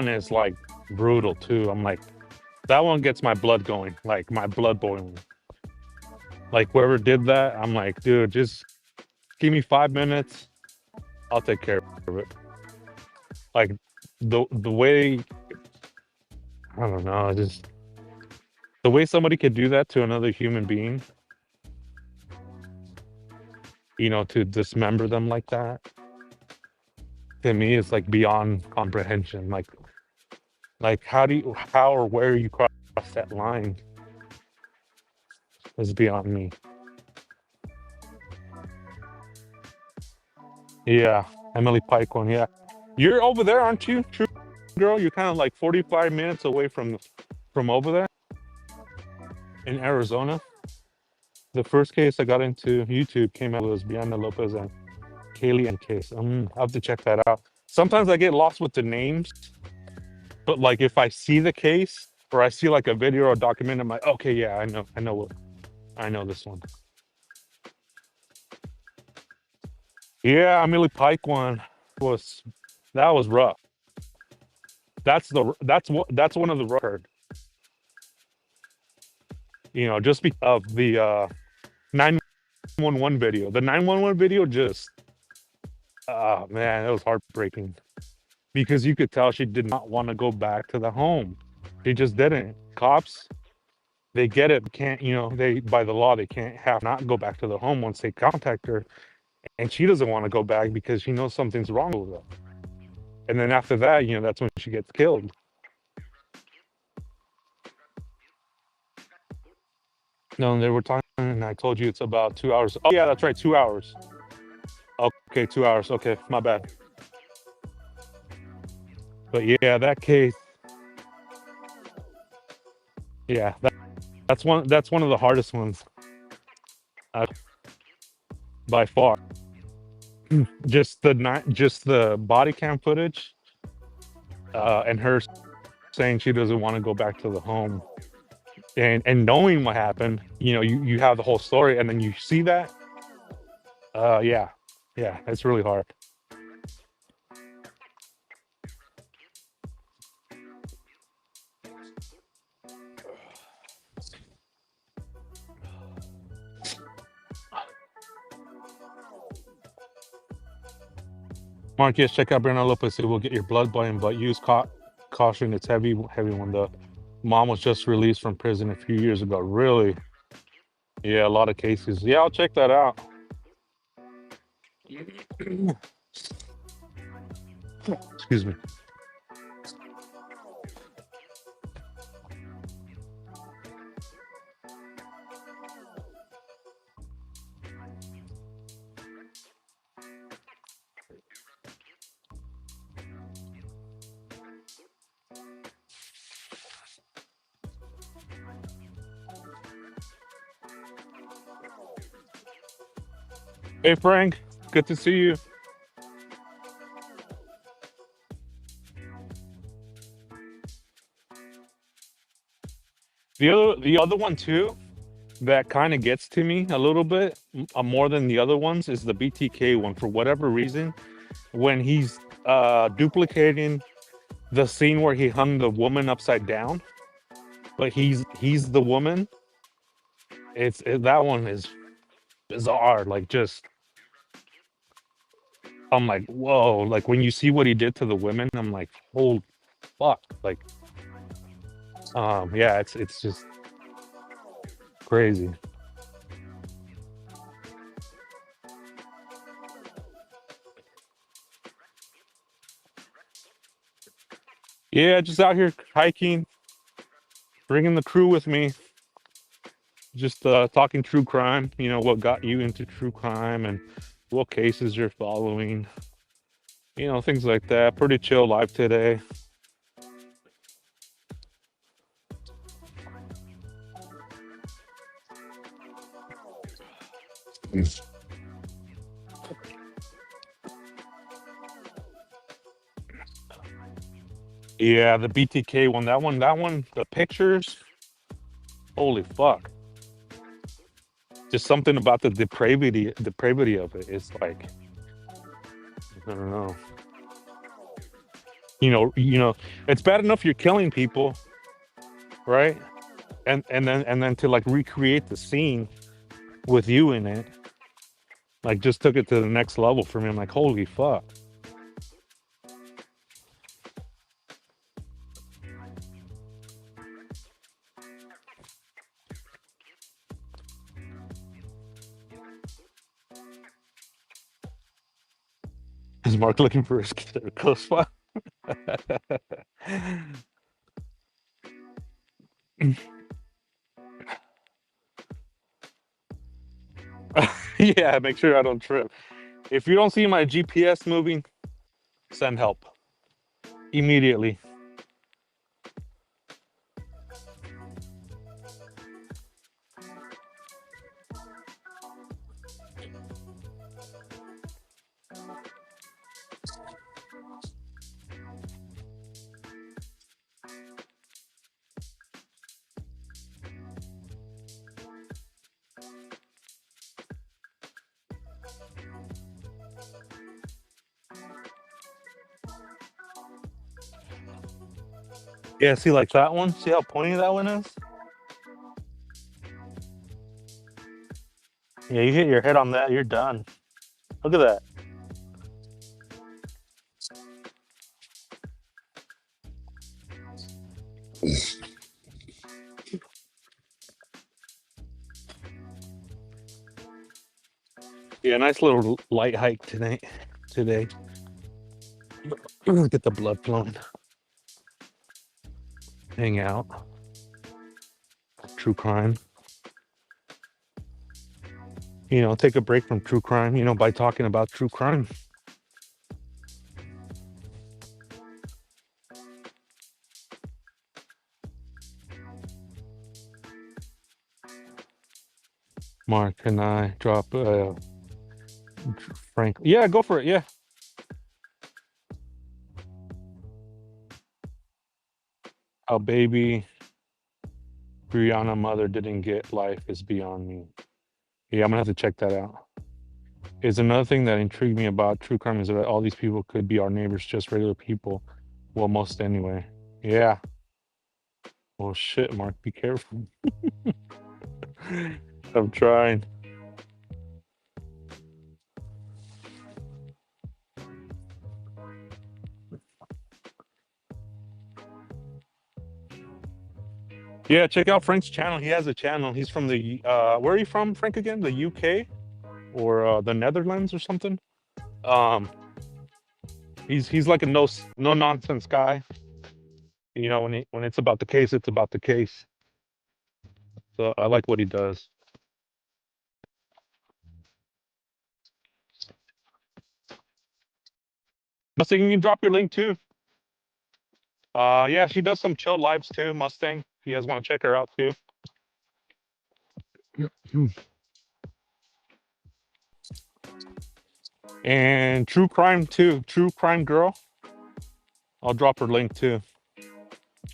S1: is like brutal too. I'm like, that one gets my blood going, like my blood boiling. Like whoever did that, I'm like, dude, just give me 5 minutes. I'll take care of it. Like the way, I don't know, just the way somebody could do that to another human being, to dismember them like that, to me is like beyond comprehension. Like how or where you cross that line is beyond me. Yeah, Emily Pike one. Yeah, you're over there, aren't you? True girl, you're kind of like 45 minutes away from over there in Arizona. The first case I got into YouTube came out was Bianca Lopez and Kaylee and case. I'll have to check that out. Sometimes I get lost with the names, but like if I see the case or I see like a video or a document, I'm like, okay, yeah, I know this one. Yeah, Emily Pike one was rough. That's one of the rough. Just because of the 911 video. The 911 video just, oh man, it was heartbreaking because you could tell she did not want to go back to the home. She just didn't. Cops, they get it. Can't, they, by the law, they can't have not go back to the home once they contact her. And she doesn't want to go back because she knows something's wrong with her. And then after that, that's when she gets killed. No, they were talking, and I told you it's about 2 hours. Oh, yeah, that's right, 2 hours. Okay, 2 hours. Okay, my bad. But yeah, that case, Yeah, that's one of the hardest ones uh, by far. Just the body cam footage, and her saying she doesn't want to go back to the home, and knowing what happened, you have the whole story, and then you see that. Yeah, yeah, it's really hard. Marcus, check out Bernal Lopez. It will get your blood boiling, but use caution. It's heavy, heavy one. The mom was just released from prison a few years ago. Really? Yeah, a lot of cases. Yeah, I'll check that out. Excuse me. Hey, Frank. Good to see you. The other one too that kind of gets to me a little bit more than the other ones is the BTK one. For whatever reason, when he's duplicating the scene where he hung the woman upside down, but he's the woman. That one is bizarre. Like, just I'm like, whoa. Like, when you see what he did to the women, I'm like, holy fuck. Like, yeah, it's just crazy. Yeah, just out here hiking, bringing the crew with me, just talking true crime. What got you into true crime and what cases you're following. Things like that. Pretty chill life today. Yeah, the BTK one. That one. The pictures. Holy fuck. Just something about the depravity of it. It's like, I don't know. It's bad enough you're killing people, right? And then to like recreate the scene with you in it, like, just took it to the next level for me. I'm like, holy fuck. Is Mark looking for his close spot? Yeah, make sure I don't trip. If you don't see my GPS moving, send help immediately. Yeah, see, like that one? See how pointy that one is? Yeah, you hit your head on that, you're done. Look at that. Yeah, nice little light hike tonight. Today. Get the blood flowing. Hang out. True crime. Take a break from true crime, by talking about true crime. Mark, can I drop Frank? Yeah, go for it. Yeah. How baby Brianna mother didn't get life is beyond me. Yeah, I'm gonna have to check that out. Is another thing that intrigued me about true crime is that all these people could be our neighbors, just regular people. Well, most anyway. Yeah. Well, shit, Mark, be careful. I'm trying. Yeah, check out Frank's channel. He has a channel. He's from the where are you from, Frank again? The UK or the Netherlands or something? Um he's like a no nonsense guy. You know, when it's about the case, it's about the case. So I like what he does. Mustang, you can drop your link too. Yeah, she does some chill lives too, Mustang. If you guys want to check her out too. And True Crime too. True Crime Girl. I'll drop her link too.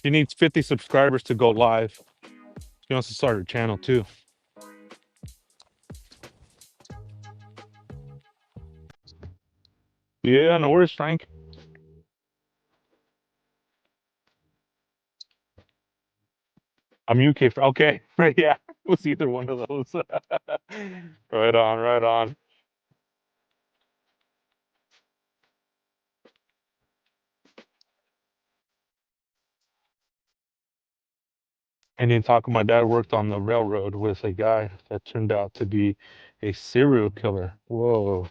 S1: She needs 50 subscribers to go live. She wants to start her channel too. Yeah, no worries, Frank. I'm UK. Okay, right? Yeah, it was either one of those. Right on, right on. And then talking, my dad worked on the railroad with a guy that turned out to be a serial killer. Whoa.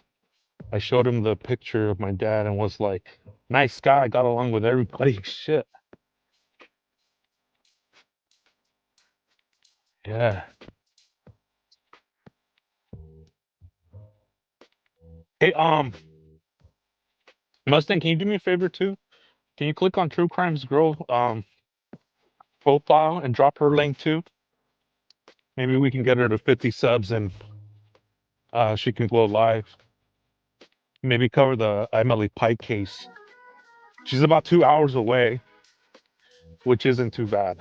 S1: I showed him the picture of my dad and was like, nice guy, got along with everybody. Shit. Yeah. Hey, Mustang, can you do me a favor too? Can you click on True Crimes Girl profile and drop her link too? Maybe we can get her to 50 subs and she can go live. Maybe cover the Emily Pike case. She's about 2 hours away, which isn't too bad.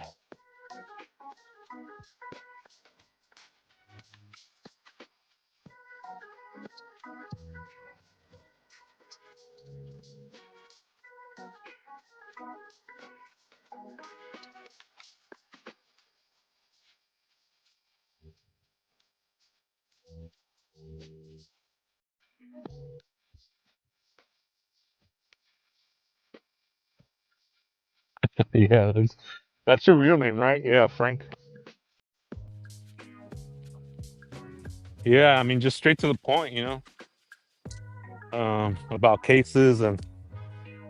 S1: Yeah, that's your real name, right? Yeah, Frank. Yeah, I mean, just straight to the point, about cases and,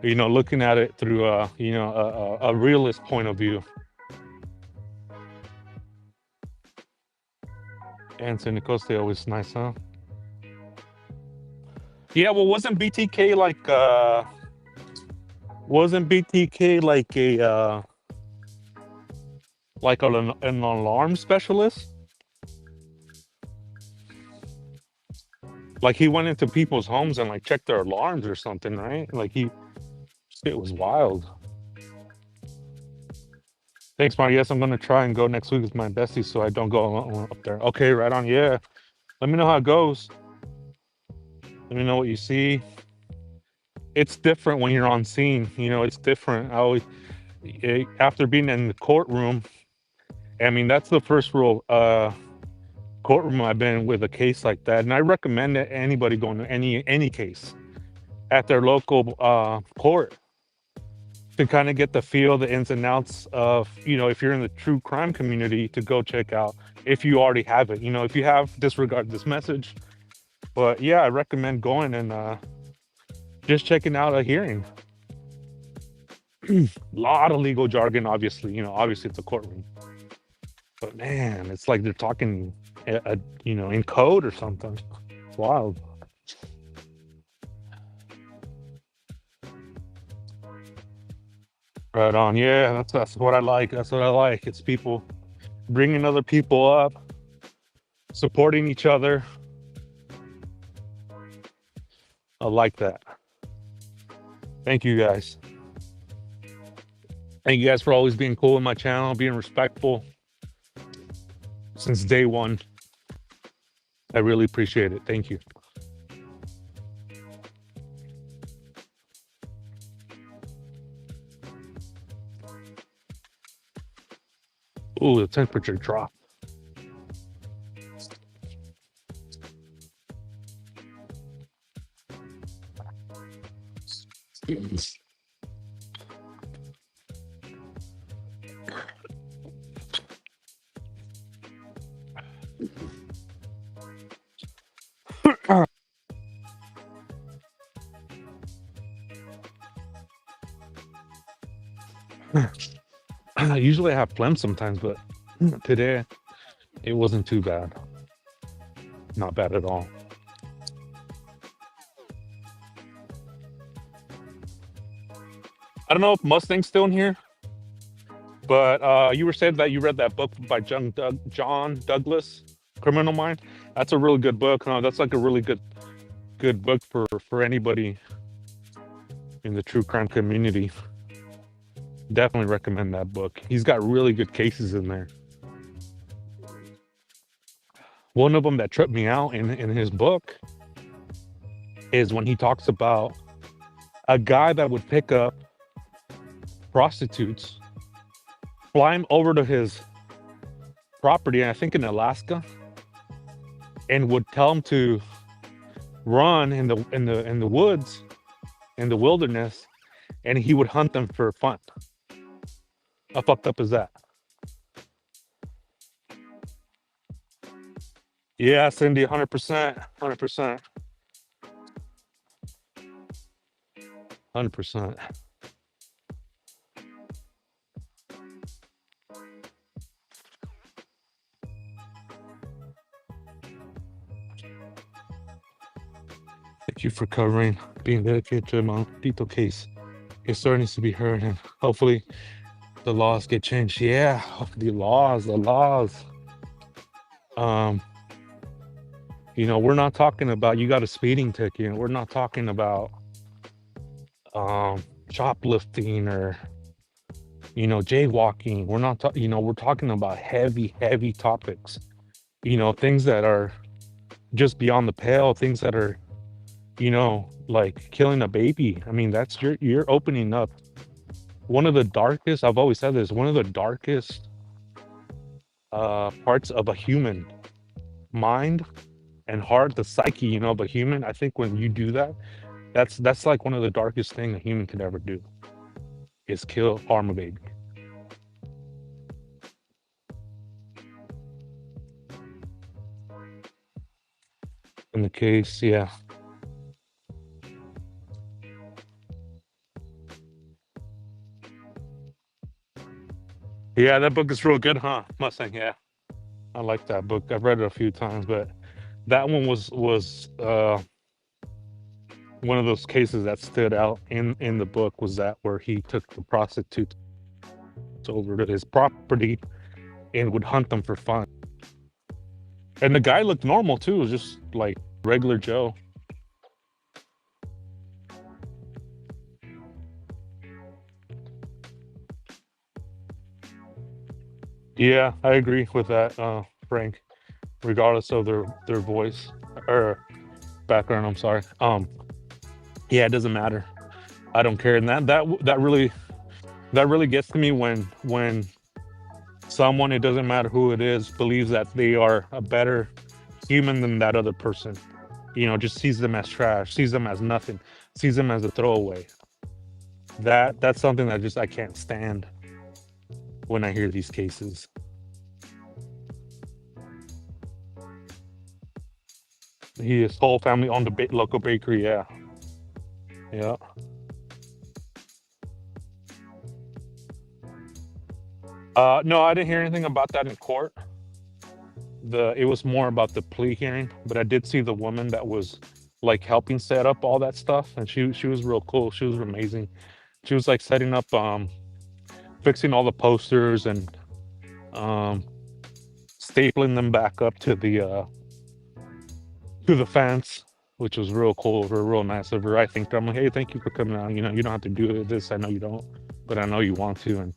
S1: looking at it through, a realist point of view. Anthony Costa always nice, huh? Yeah, well, wasn't BTK like an alarm specialist? Like he went into people's homes and like checked their alarms or something, right? It was wild. Thanks, Mark. Yes, I'm gonna try and go next week with my bestie so I don't go alone up there. Okay, right on. Yeah. Let me know how it goes. Let me know what you see. It's different when you're on scene. It's different. After being in the courtroom, I mean, that's the first rule. Courtroom I've been with a case like that, and I recommend that anybody going to any case at their local court to kind of get the feel, the ins and outs of, if you're in the true crime community, to go check out if you already have it. If you have, disregard this message. But yeah, I recommend going and just checking out a hearing. A lot of legal jargon, obviously. Obviously it's a courtroom. But man, it's like they're talking, in code or something. It's wild. Right on. Yeah, that's what I like. That's what I like. It's people bringing other people up, supporting each other. I like that. Thank you guys. Thank you guys for always being cool in my channel, being respectful since day one. I really appreciate it. Thank you. Ooh, the temperature dropped. Usually I have phlegm sometimes, but today it wasn't too bad. Not bad at all. I don't know if Mustang's still in here, but you were saying that you read that book by John Douglas, Criminal Mind. That's a really good book. That's like a really good book for anybody in the true crime community. Definitely recommend that book. He's got really good cases in there. One of them that tripped me out in his book is when he talks about a guy that would pick up prostitutes, fly him over to his property, I think in Alaska, and would tell him to run in the woods, in the wilderness, and he would hunt them for fun. How fucked up is that? Yeah, Cindy, 100%, 100%, 100%. Thank you for covering, being dedicated to the Montito case. His story needs to be heard, and hopefully the laws get changed. Yeah, the laws. You know, we're not talking about you got a speeding ticket. We're not talking about shoplifting or, you know, jaywalking. We're not you know, we're talking about heavy topics. You know, things that are just beyond the pale, things that are, you know, like killing a baby. I mean, that's you're opening up one of the darkest, I've always said this, one of the darkest parts of a human mind and heart, the psyche, you know, of a human. I think when you do that, that's like one of the darkest things a human could ever do, is kill, harm a baby. In the case, yeah. Yeah, that book is real good, huh? Mustang, yeah. I like that book. I've read it a few times, but that one was one of those cases that stood out in the book, was that where he took the prostitutes over to his property and would hunt them for fun. And the guy looked normal too, it was just like regular Joe. Yeah, I agree with that, Frank. Regardless of their voice or background, I'm sorry. Yeah, it doesn't matter. I don't care. And that really gets to me when someone, it doesn't matter who it is, believes that they are a better human than that other person. You know, just sees them as trash, sees them as nothing, sees them as a throwaway. That's something that just I can't stand when I hear these cases. His whole family owned the local bakery. Yeah. No, I didn't hear anything about that in court. It was more about the plea hearing, but I did see the woman that was like helping set up all that stuff, and she was real cool. She was amazing. She was like setting up, fixing all the posters and stapling them back up to the fence, which was real cool, real nice of her. I think I'm like, hey, thank you for coming out. You know, you don't have to do this. I know you don't, but I know you want to,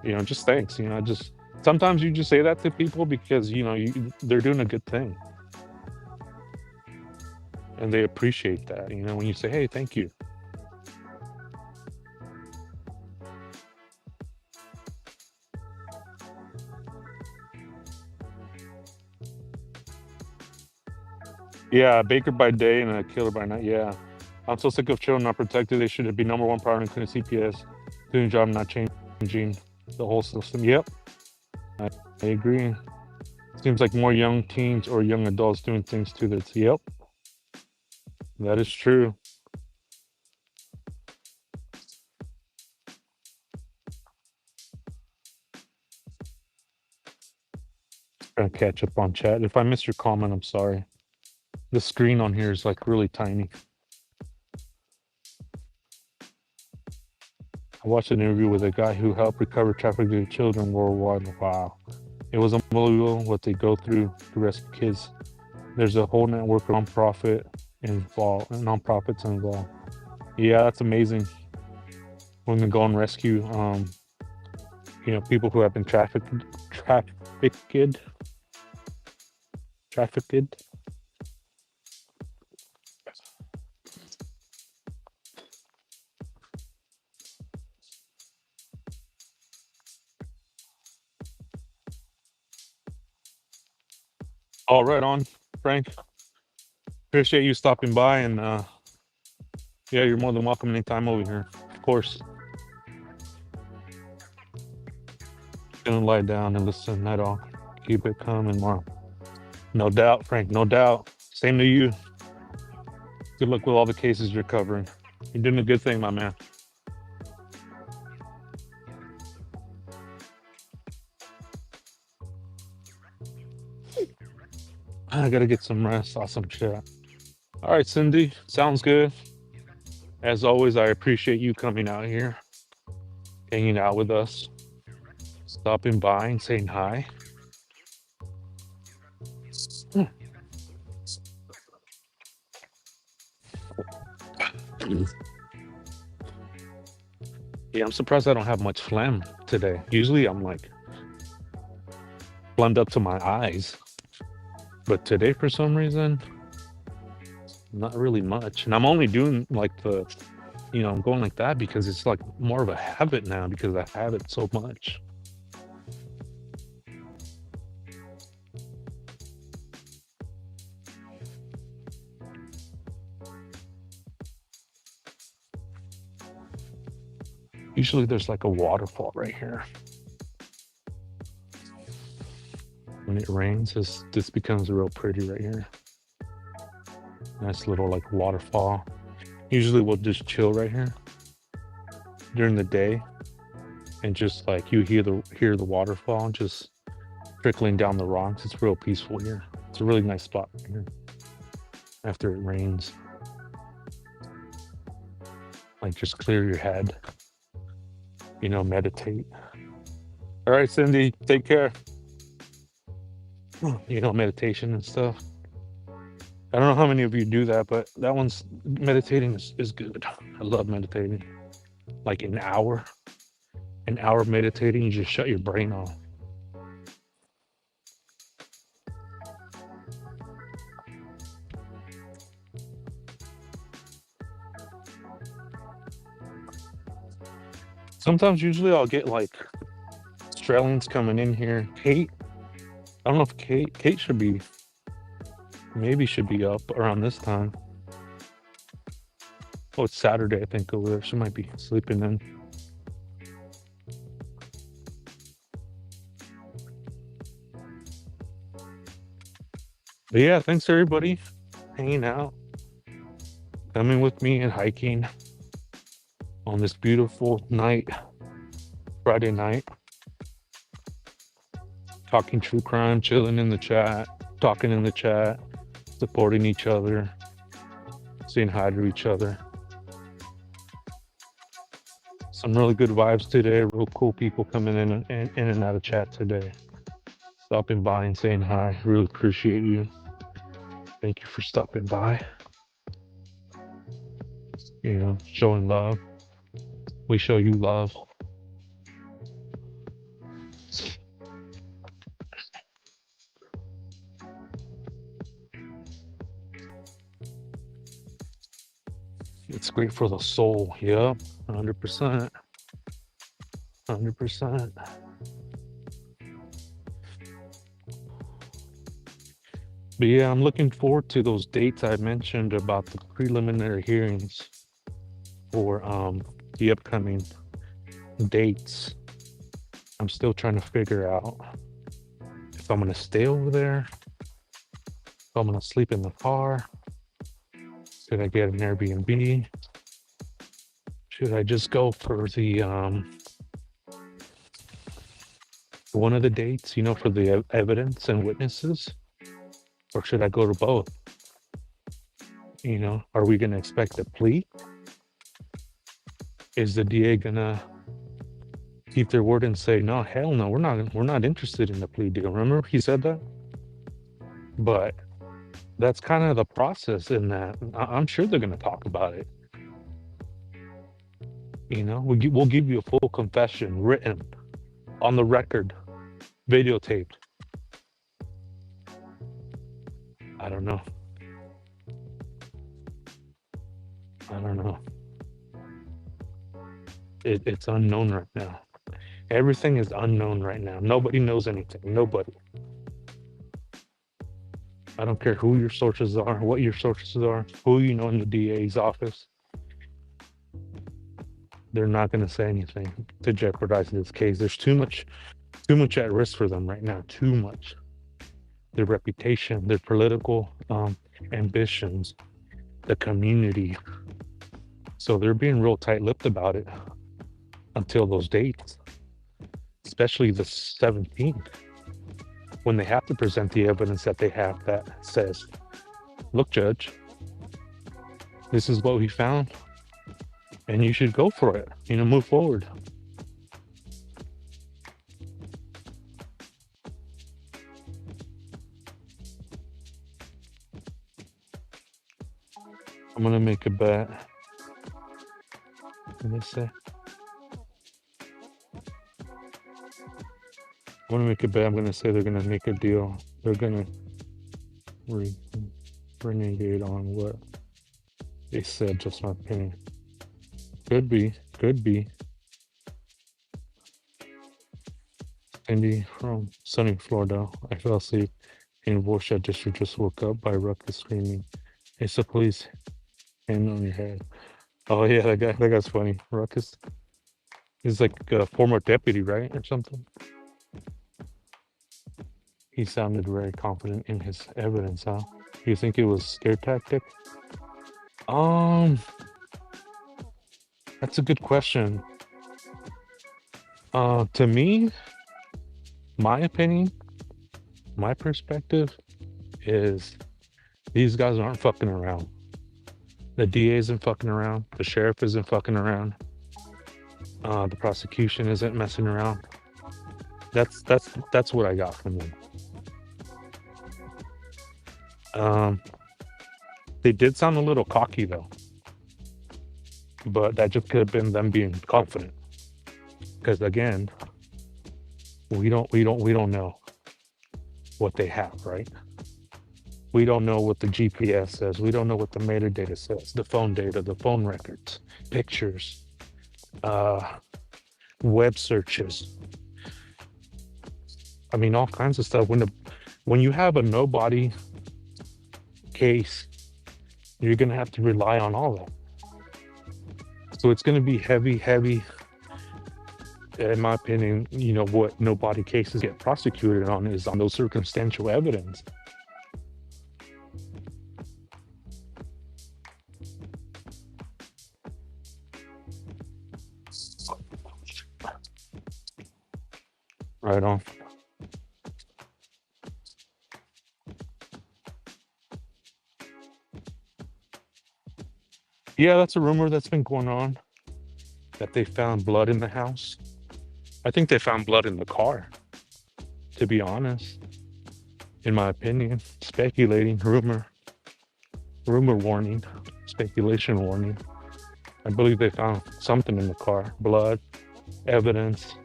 S1: and just thanks. Just sometimes you just say that to people because they're doing a good thing, and they appreciate that. When you say, hey, thank you. Yeah, baker by day and a killer by night. Yeah. I'm so sick of children not protected. They should be number one priority, including CPS, doing a job not changing the whole system. Yep, I agree. Seems like more young teens or young adults doing things to this. Yep, that is true. Trying to catch up on chat. If I missed your comment, I'm sorry. The screen on here is like really tiny. I watched an interview with a guy who helped recover trafficked children worldwide. Wow. It was unbelievable what they go through to rescue kids. There's a whole network of nonprofits involved. Yeah, that's amazing. We're gonna go and rescue people who have been trafficked. All right, on Frank. Appreciate you stopping by, and yeah, you're more than welcome anytime over here. Of course. Gonna lie down and listen at all. Keep it coming, more. No doubt, Frank. No doubt. Same to you. Good luck with all the cases you're covering. You're doing a good thing, my man. I gotta get some rest. Awesome chat. All right, Cindy. Sounds good. As always, I appreciate you coming out here, hanging out with us, stopping by and saying hi. Yeah, I'm surprised I don't have much phlegm today. Usually I'm like phlegmed up to my eyes. But today, for some reason, not really much. And I'm only doing like I'm going like that because it's like more of a habit now because I have it so much. Usually there's like a waterfall right here. When it rains, this becomes real pretty right here. Nice little like waterfall. Usually we'll just chill right here during the day, and just like you hear the waterfall just trickling down the rocks. It's real peaceful here. It's a really nice spot here after it rains. Like just clear your head, meditate. All right, Cindy, take care. Meditation and stuff. I don't know how many of you do that, but that one's meditating is good. I love meditating. Like an hour meditating, you just shut your brain off. Sometimes, usually I'll get like Australians coming in here. Kate, I don't know if Kate should be up around this time. Oh, it's Saturday, I think, over there. She might be sleeping in. But yeah, thanks everybody hanging out, coming with me and hiking on this beautiful night, Friday night. Talking true crime, chilling in the chat, talking in the chat, supporting each other, saying hi to each other. Some really good vibes today. Real cool people coming in and out of chat today. stopping by and saying hi. Really appreciate you. Thank you for stopping by. You know, showing love. We show you love. It's great for the soul. Yep, 100%. 100%. But yeah, I'm looking forward to those dates I mentioned about the preliminary hearings for the upcoming dates. I'm still trying to figure out if I'm gonna stay over there, if I'm gonna sleep in the car, should I get an Airbnb? Should I just go for the one of the dates, you know, for the evidence and witnesses? Or should I go to both? You know, are we gonna expect a plea? Is the DA gonna keep their word and say, no, hell no, we're not interested in the plea deal? Remember he said that? But that's kind of the process in that I'm sure they're gonna talk about it. You know, we'll give you a full confession written on the record, videotaped. I don't know. I don't know. It's unknown right now. Everything is unknown right now. Nobody knows anything. Nobody. I don't care who your sources are, what your sources are, who you know in the DA's office. They're not going to say anything to jeopardize this case. There's too much at risk for them right now. Too much. Their reputation, their political ambitions, the community. So they're being real tight-lipped about it until those dates, especially the 17th, when they have to present the evidence that they have that says, look, judge, this is what we found, and you should go for it, you know, move forward. I'm gonna make a bet. What did they say? I'm gonna make a bet. I'm gonna say they're gonna make a deal. They're gonna renegade on what they said, just my opinion. Could be. Andy from sunny Florida. I fell asleep in Worcester district, just woke up by ruckus screaming, "It's a police hand on your head." Oh yeah, that guy's funny. Ruckus. He's like a former deputy, right? Or something. He sounded very confident in his evidence, huh? You think it was scare tactic? That's a good question. To me, my opinion, my perspective is these guys aren't fucking around. The DA isn't fucking around. The sheriff isn't fucking around. The prosecution isn't messing around. That's what I got from them. They did sound a little cocky though, but that just could have been them being confident. Because again, we don't know what they have, right? We don't know what the GPS says. We don't know what the metadata says. The phone data, the phone records, pictures, web searches. I mean, all kinds of stuff. When you have a nobody case, you're gonna have to rely on all that. So it's gonna be heavy. In my opinion, you know, what nobody cases get prosecuted on is on those circumstantial evidence. Right on. Yeah, that's a rumor that's been going on, that they found blood in the house. I think they found blood in the car, to be honest, in my opinion. Speculating, rumor warning, speculation warning. I believe they found something in the car, blood, evidence.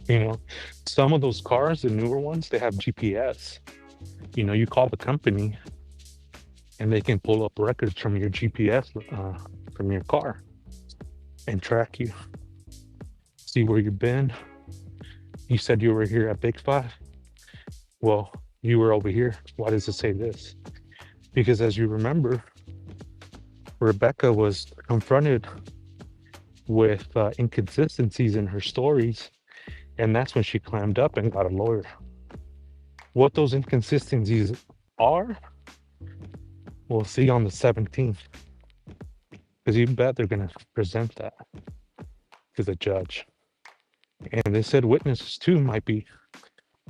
S1: You know, some of those cars, the newer ones, they have GPS. You know, you call the company and they can pull up records from your GPS, from your car, and track you, see where you've been. You said you were here at Big Five. Well, you were over here. Why does it say this? Because as you remember, Rebecca was confronted with inconsistencies in her stories, and that's when she climbed up and got a lawyer. What those inconsistencies are, we'll see on the 17th. Because you bet they're going to present that to the judge. And they said witnesses too might be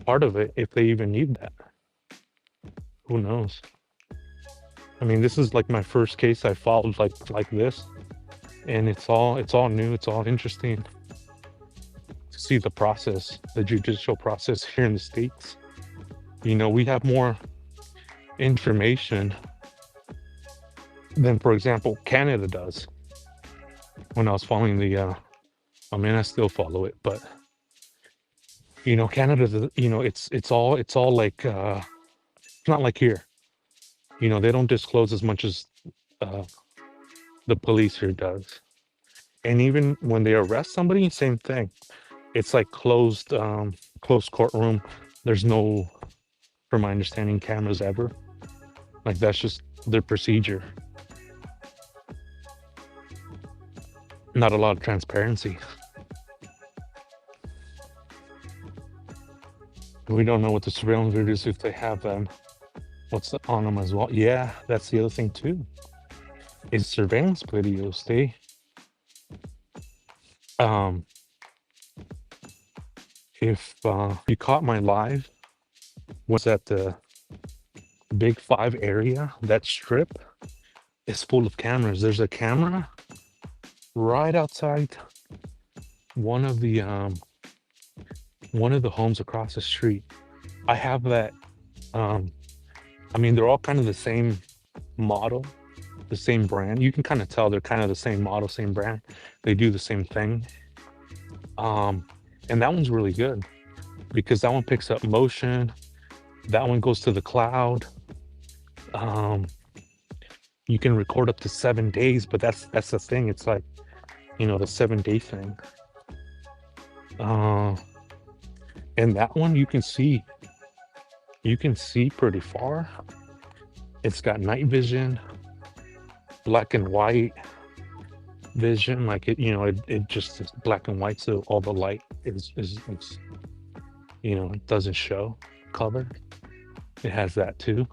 S1: part of it if they even need that. Who knows? I mean, this is like my first case I followed like this, and it's all new. It's all interesting to see the process, the judicial process here in the States. You know, we have more information than, for example, Canada does. When I was following the, I mean, I still follow it, but you know, Canada, you know, it's all like, it's not like here. You know, they don't disclose as much as the police here does. And even when they arrest somebody, same thing. It's like closed courtroom. There's no, from my understanding, cameras ever. Like that's just their procedure. Not a lot of transparency. We don't know what the surveillance videos, if they have them, what's on them as well. Yeah, that's the other thing too. Is surveillance videos, they if you caught my live was at the Big Five area, that strip is full of cameras. There's a camera right outside one of the homes across the street. I have that. I mean, they're all kind of the same model, the same brand. You can kind of tell they're kind of the same model, same brand. They do the same thing. And that one's really good because that one picks up motion. That one goes to the cloud. You can record up to 7 days, but that's the thing. It's like, you know, the 7-day thing. And that one you can see pretty far. It's got night vision, black and white vision, like it, you know, it just is black and white, so all the light is you know, it doesn't show color. It has that too.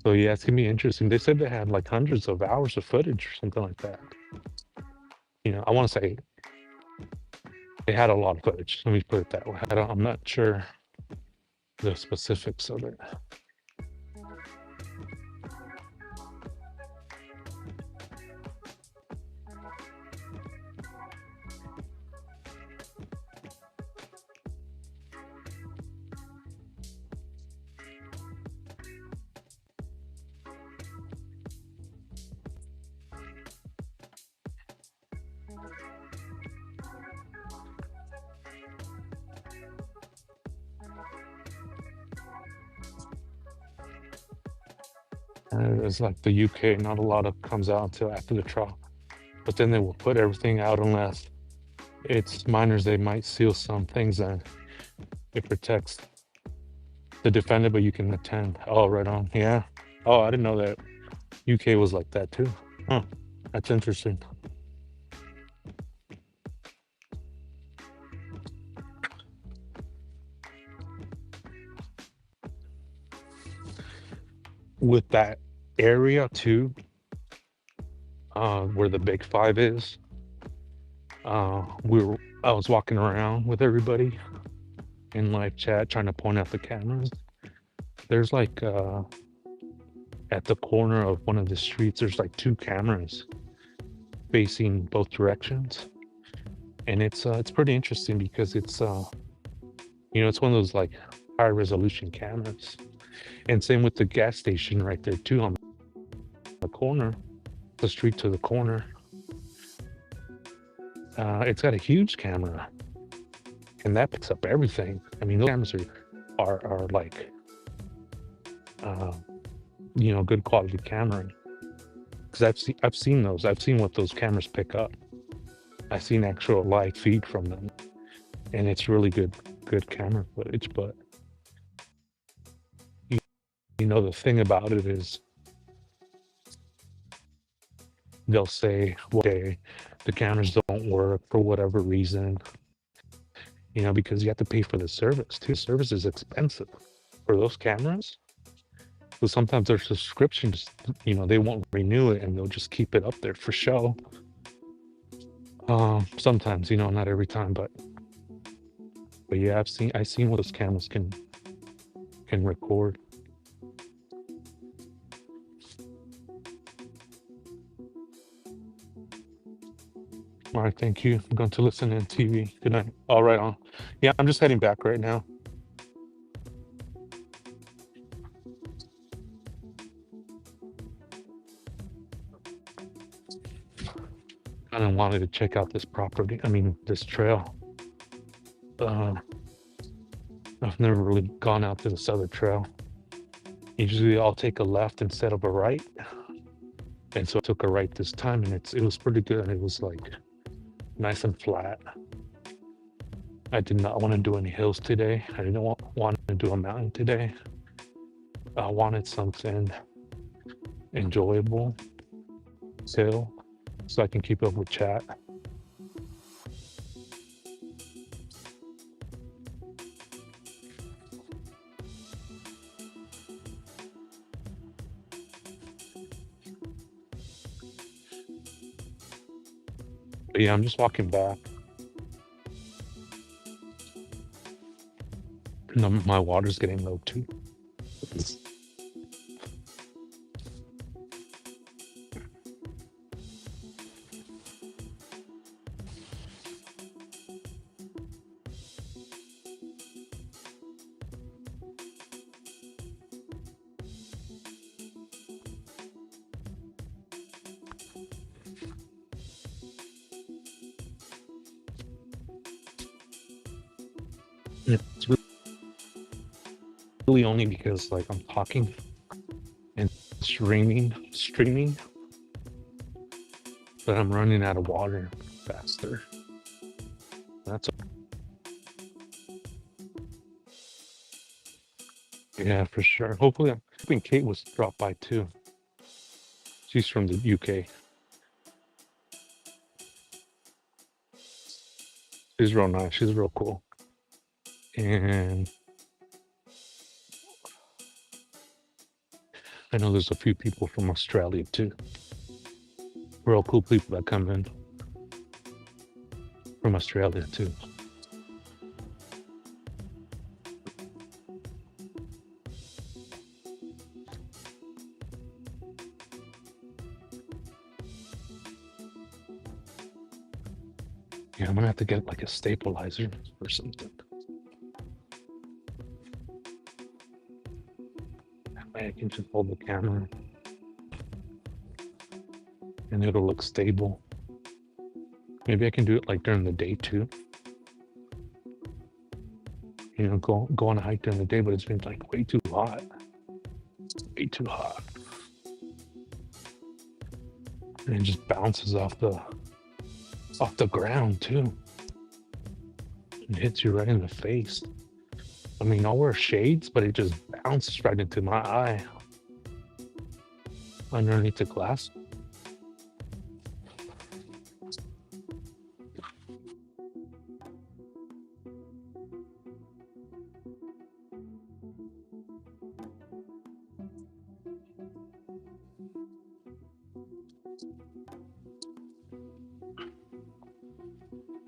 S1: So yeah, it's gonna be interesting. They said they had like hundreds of hours of footage or something like that. You know, I want to say they had a lot of footage. Let me put it that way. I'm not sure the specifics of it. It's like the UK, not a lot of comes out until after the trial. But then they will put everything out unless it's minors. They might seal some things and it protects the defendant, but you can attend. Oh, right on. Yeah. Oh, I didn't know that UK was like that too. Huh. That's interesting. With that area too, where the Big Five is, I was walking around with everybody in live chat trying to point out the cameras. There's like at the corner of one of the streets, there's like 2 cameras, facing both directions, and it's pretty interesting because it's it's one of those like high resolution cameras. And same with the gas station right there too, on the corner, the street to the corner. It's got a huge camera, and that picks up everything. I mean, those cameras are like good quality camera. Because I've seen those. I've seen what those cameras pick up. I've seen actual live feed from them, and it's really good camera footage. But the thing about it is, they'll say, well, okay, the cameras don't work for whatever reason, because you have to pay for the service too. Service is expensive for those cameras. So sometimes their subscriptions, they won't renew it, and they'll just keep it up there for show. Sometimes, not every time, but yeah, I've seen what those cameras can record. All right, thank you. I'm going to listen in TV. Good night. All right, on. Yeah, I'm just heading back right now. I kind of wanted to check out this property. I mean, this trail. I've never really gone out to this other trail. Usually I'll take a left instead of a right. And so I took a right this time, and it was pretty good. It was like nice and flat. I did not want to do any hills today. I didn't want to do a mountain today. I wanted something enjoyable, chill, so I can keep up with chat. But yeah, I'm just walking back. My water's getting low too. It's really only because like I'm talking and streaming, but I'm running out of water faster. That's yeah, for sure. Hopefully, I'm hoping Kate was dropped by too. She's from the UK. She's real nice. She's real cool. And I know there's a few people from Australia too. Real cool people that come in from Australia too. Yeah, I'm gonna have to get like a stabilizer or something. That way I can just hold the camera and it'll look stable. Maybe I can do it like during the day too. Go on a hike during the day, but it's been like way too hot. Way too hot. And it just bounces off the ground too. It hits you right in the face. I mean, I'll wear shades, but it just bounces right into my eye underneath the glass.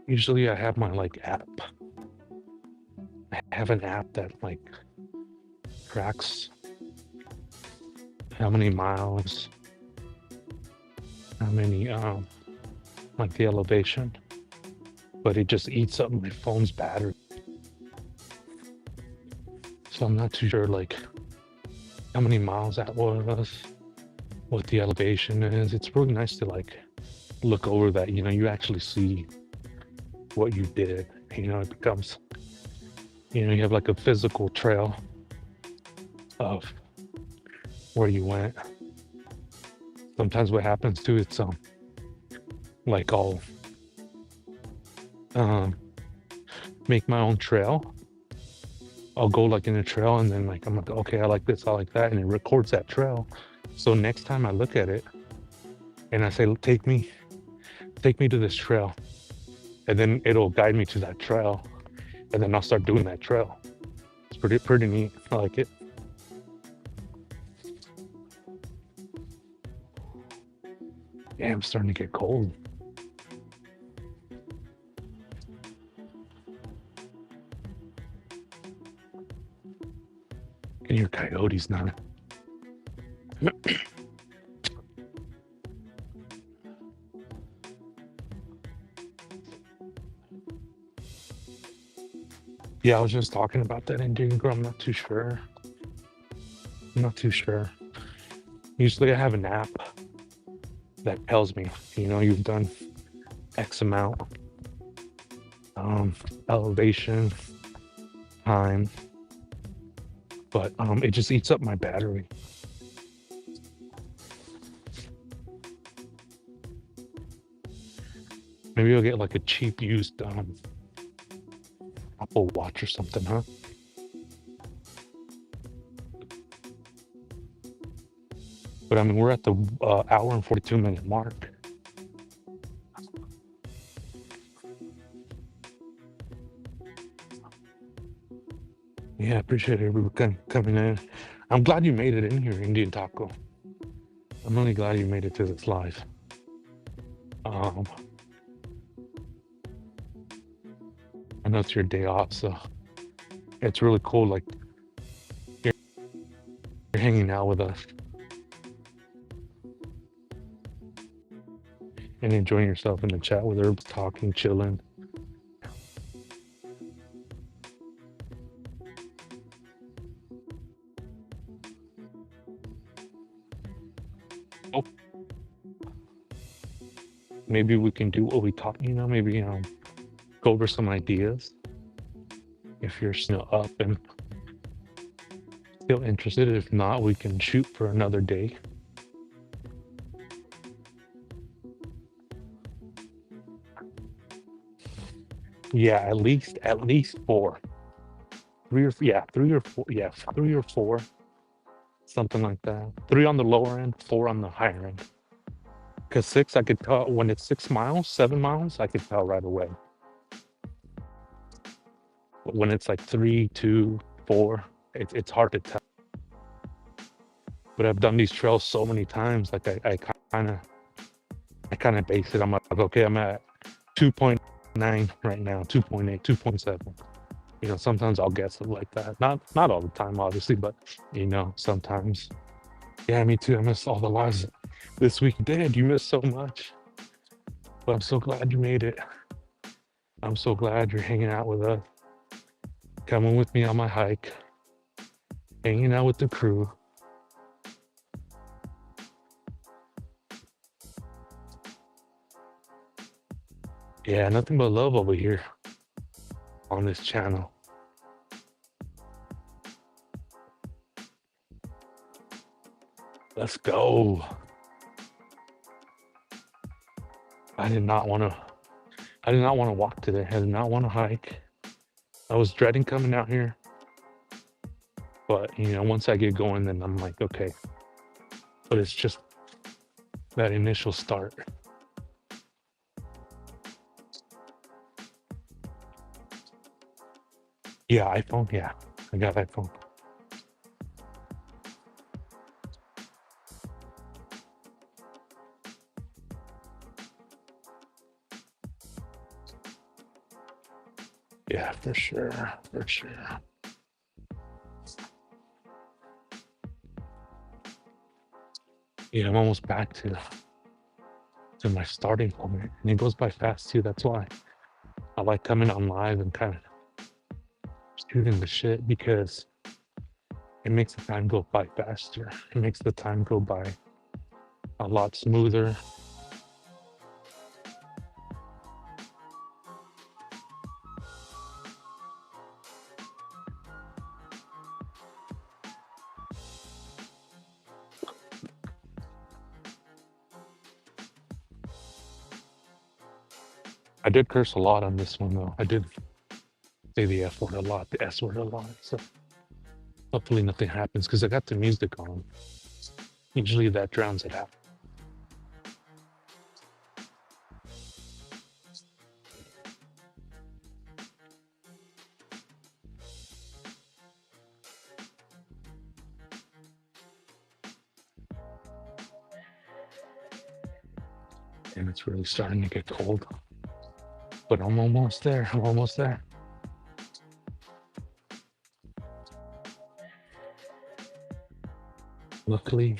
S1: Usually I have my like app. I have an app that like tracks how many miles, how many like the elevation, but it just eats up my phone's battery. So I'm not too sure like how many miles that was, what the elevation is. It's really nice to like look over that, you know, you actually see what you did. You know, it becomes, you know, you have like a physical trail of where you went. Sometimes what happens too, it's like I'll um make my own trail. I'll go like in a trail and then like I'm like, okay, I like this, I like that, and it records that trail. So next time I look at it and I say, take me to this trail, and then it'll guide me to that trail, and then I'll start doing that trail. It's pretty neat. I like it. Yeah, I'm starting to get cold. Can hear coyotes now. Yeah, I was just talking about that Indian girl. I'm not too sure. I'm not too sure. Usually I have an app that tells me, you know, you've done X amount, elevation, time, but it just eats up my battery. Maybe I'll get like a cheap used Apple Watch or something, huh? But I mean, we're at the hour and 42-minute mark. Yeah, I appreciate everyone coming in. I'm glad you made it in here, Indian Taco. I'm really glad you made it to this live. Um, I know it's your day off, so it's really cool. Like you're hanging out with us and enjoying yourself in the chat with Herbs, talking, chilling. Oh, maybe we can do what we talked. You know, maybe go over some ideas if you're still up and still interested. If not, we can shoot for another day. Yeah, at least 4. 3 or 4. Yeah, 3 or 4, something like that. 3 on the lower end, 4 on the higher end. Because 6, I could tell when it's 6 miles, 7 miles, I could tell right away. But when it's like 3, 2, 4, it's hard to tell. But I've done these trails so many times, like I kind of base it. I'm like, okay, I'm at 2.9 right now, 2.8, 2.7. You know, sometimes I'll guess it like that. Not all the time, obviously, but you know, sometimes. Yeah, me too. I missed all the lives this week. Dad, you missed so much. But I'm so glad you made it. I'm so glad you're hanging out with us, coming with me on my hike, hanging out with the crew. Yeah, nothing but love over here on this channel. Let's go. I did not want to walk today. I did not want to hike. I was dreading coming out here. But, you know, once I get going, then I'm like, okay. But it's just that initial start. Yeah, iPhone. Yeah, I got iPhone. Yeah, for sure. For sure. Yeah, I'm almost back to to my starting point, and it goes by fast too. That's why I like coming on live and kind of shooting the shit, because it makes the time go by faster. It makes the time go by a lot smoother. I did curse a lot on this one though. I did say the F word a lot, the S word a lot. So hopefully nothing happens, because I got the music on. Usually that drowns it out. And it's really starting to get cold. But I'm almost there. I'm almost there. Luckily,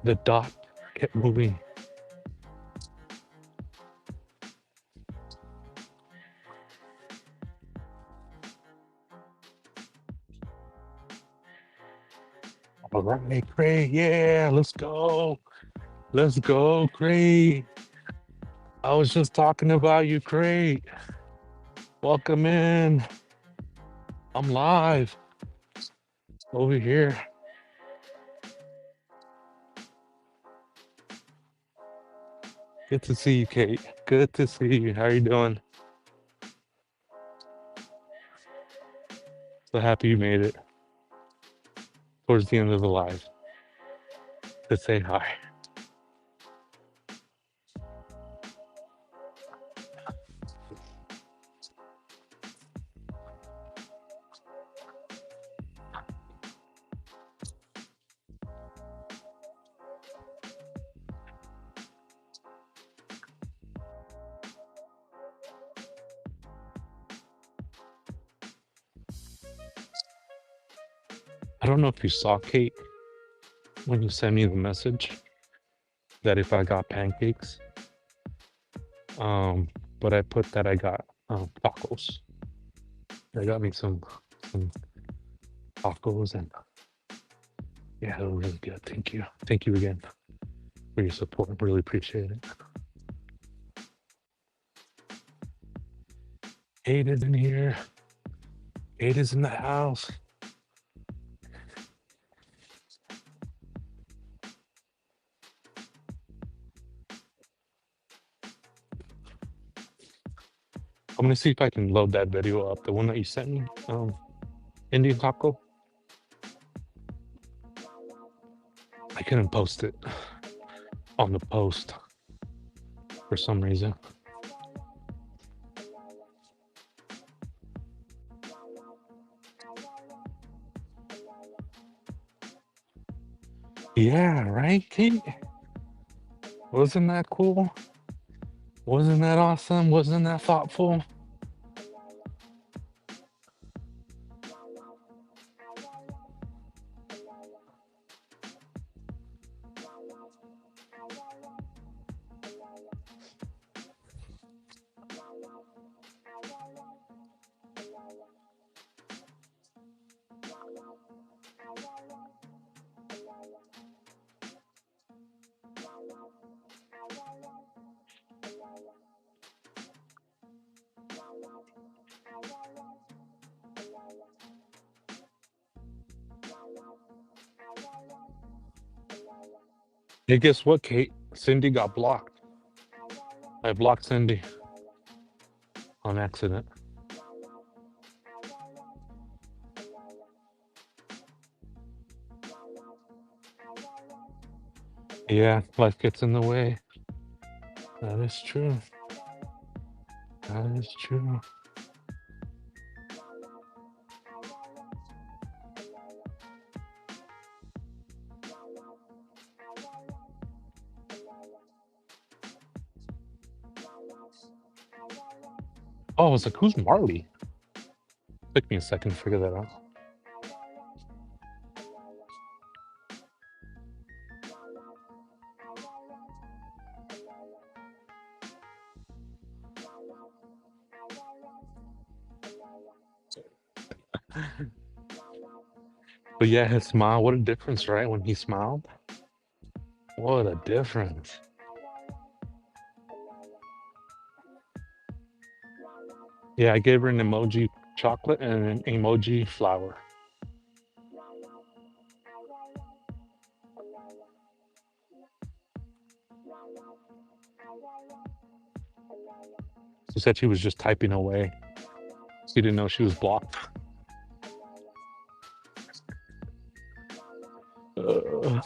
S1: the dot kept moving. All right, Cray. Yeah, let's go. Let's go, Cray. I was just talking about you, Cray. Welcome in. I'm live over here. Good to see you, Kate. Good to see you. How you doing? So happy you made it towards the end of the live to say hi. I don't know if you saw, Kate, when you sent me the message that if I got pancakes, but I put that I got tacos. I got me some tacos, and yeah, they were really good. Thank you. Thank you again for your support. I really appreciate it. Kate is in here. Kate is in the house. I'm gonna see if I can load that video up, the one that you sent me, Indian taco. I couldn't post it on the post for some reason. Yeah, right, Kate? Wasn't that cool? Wasn't that awesome? Wasn't that thoughtful? Hey, guess what, Kate? Cindy got blocked. I blocked Cindy on accident. Yeah, life gets in the way. That is true. That is true. Oh, I was like, who's Marley? Took me a second to figure that out. But yeah, his smile, what a difference, right? When he smiled, what a difference. Yeah, I gave her an emoji chocolate and an emoji flower. She said she was just typing away. She didn't know she was blocked. Uh,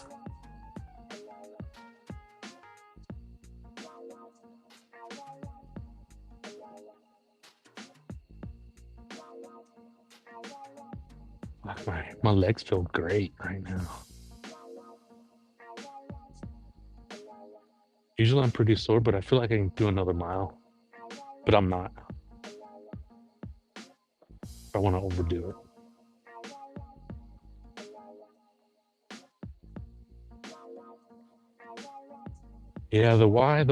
S1: my legs feel great right now. Usually I'm pretty sore, but I feel like I can do another mile. But I'm not. I want to overdo it. Yeah, the why,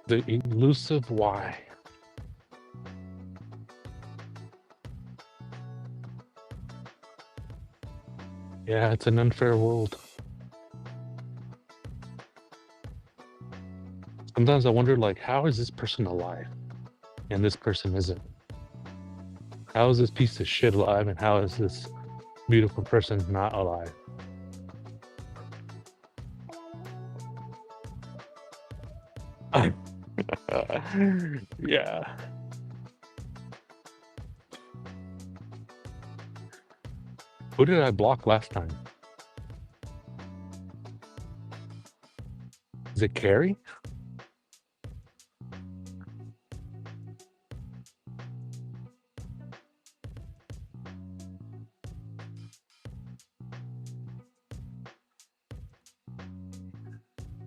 S1: the elusive why. Yeah, it's an unfair world. Sometimes I wonder, like, how is this person alive and this person isn't? How is this piece of shit alive and how is this beautiful person not alive? Yeah. Who did I block last time? Is it Carrie?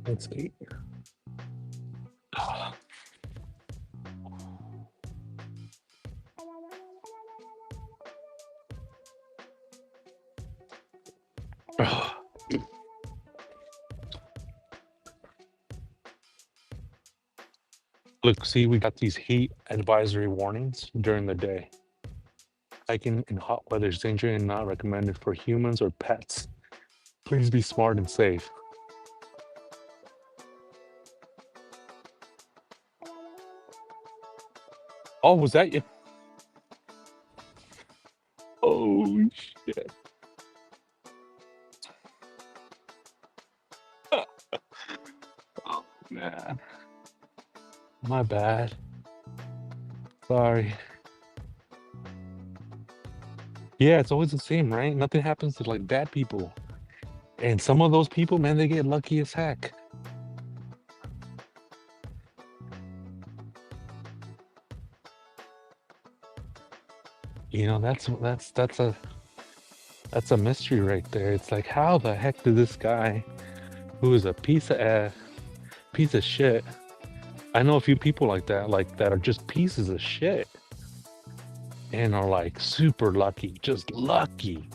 S1: Let's see. Look, see, we got these heat advisory warnings during the day. Hiking in hot weather is dangerous and not recommended for humans or pets. Please be smart and safe. Oh, was that you? Oh, shit. Oh, man. My bad. Sorry. Yeah, it's always the same, right? Nothing happens to like bad people. And some of those people, man, they get lucky as heck. You know, that's a mystery right there. It's like, how the heck did this guy, who is a piece of shit? I know a few people like that are just pieces of shit, and are like super lucky, just lucky.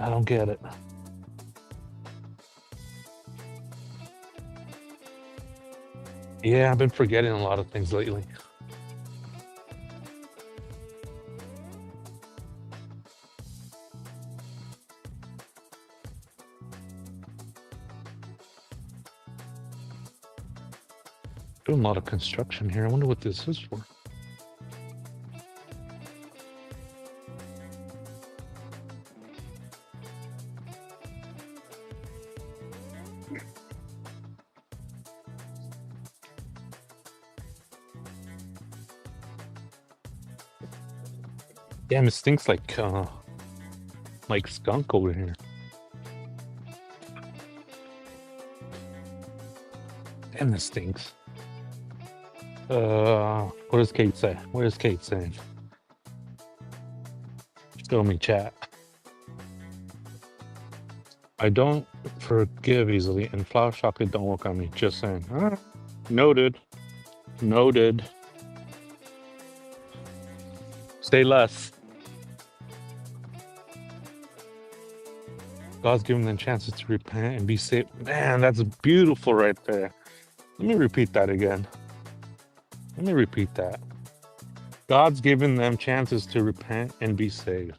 S1: I don't get it. Yeah, I've been forgetting a lot of things lately. Doing a lot of construction here. I wonder what this is for. Damn, it stinks like skunk over here. Damn, this stinks. What does Kate say? What is Kate saying? Show me chat. I don't forgive easily, and flour chocolate don't work on me. Just saying. Noted. Noted. Say less. God's given them chances to repent and be saved. Man, that's beautiful right there. Let me repeat that again. Let me repeat that. God's given them chances to repent and be saved.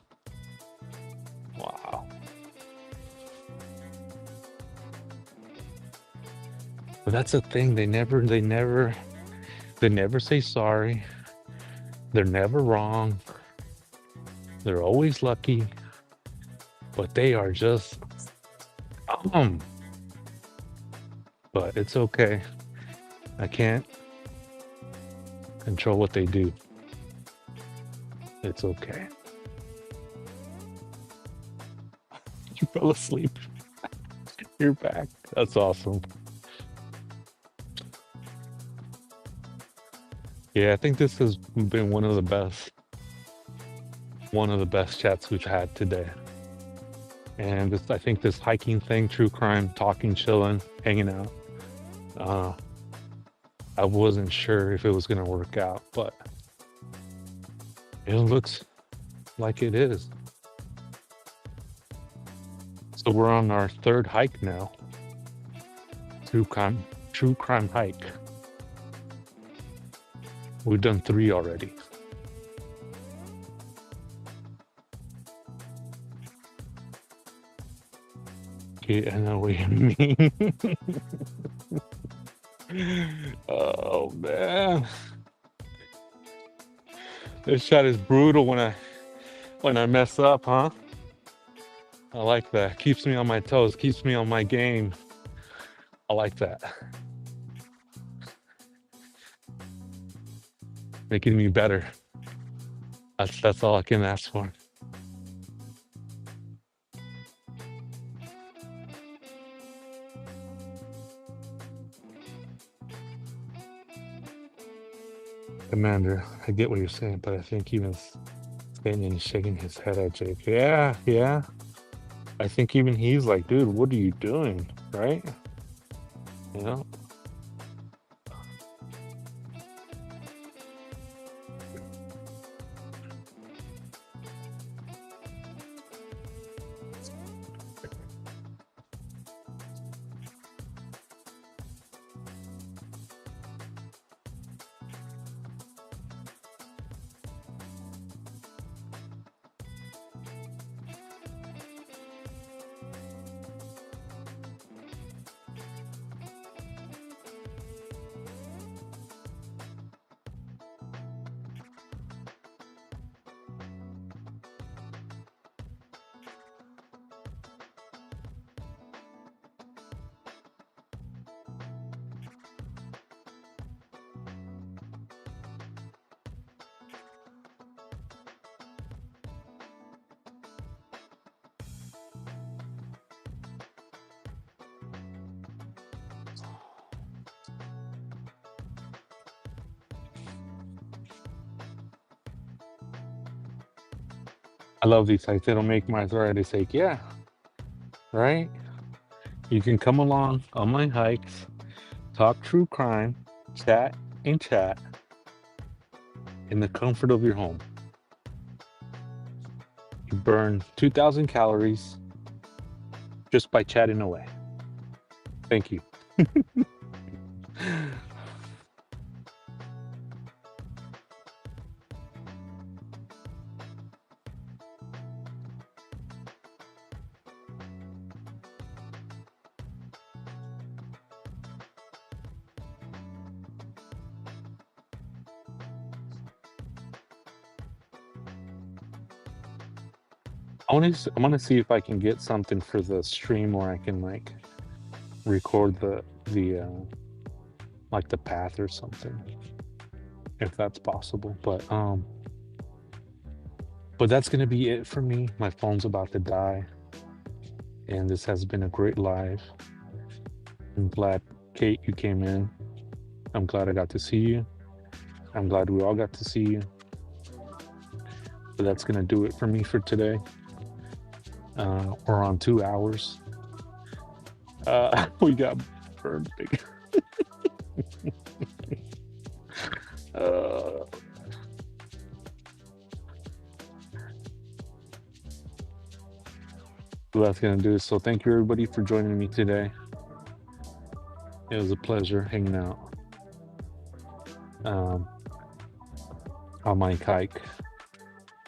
S1: Wow. But that's the thing. They never say sorry. They're never wrong. They're always lucky. But they are just but it's okay. I can't control what they do. It's okay. You fell asleep. You're back. That's awesome. Yeah, I think this has been one of the best chats we've had today. And this, I think this hiking thing, true crime, talking, chilling, hanging out. I wasn't sure if it was gonna work out, but it looks like it is. So we're on our third hike now. True crime hike. We've done 3 already. Okay, I know what you mean. Oh man. This shot is brutal when I mess up, huh? I like that. Keeps me on my toes, keeps me on my game. I like that. Making me better. That's all I can ask for. Commander, I get what you're saying, but I think even Spanian is shaking his head at Jake. Yeah. I think even he's like, dude, what are you doing? Right? You know? I love these hikes. They don't make my arthritis ache. Yeah, right? You can come along on my hikes, talk true crime, chat and chat in the comfort of your home. You burn 2,000 calories just by chatting away. Thank you. I want to see if I can get something for the stream where I can like record the like the path or something, if that's possible. But that's gonna be it for me. My phone's about to die, and this has been a great live. I'm glad, Kate, you came in. I'm glad I got to see you. I'm glad we all got to see you. But that's gonna do it for me for today. We're on 2 hours. We got burned big. So that's gonna do it. So thank you everybody for joining me today. It was a pleasure hanging out. on my kike.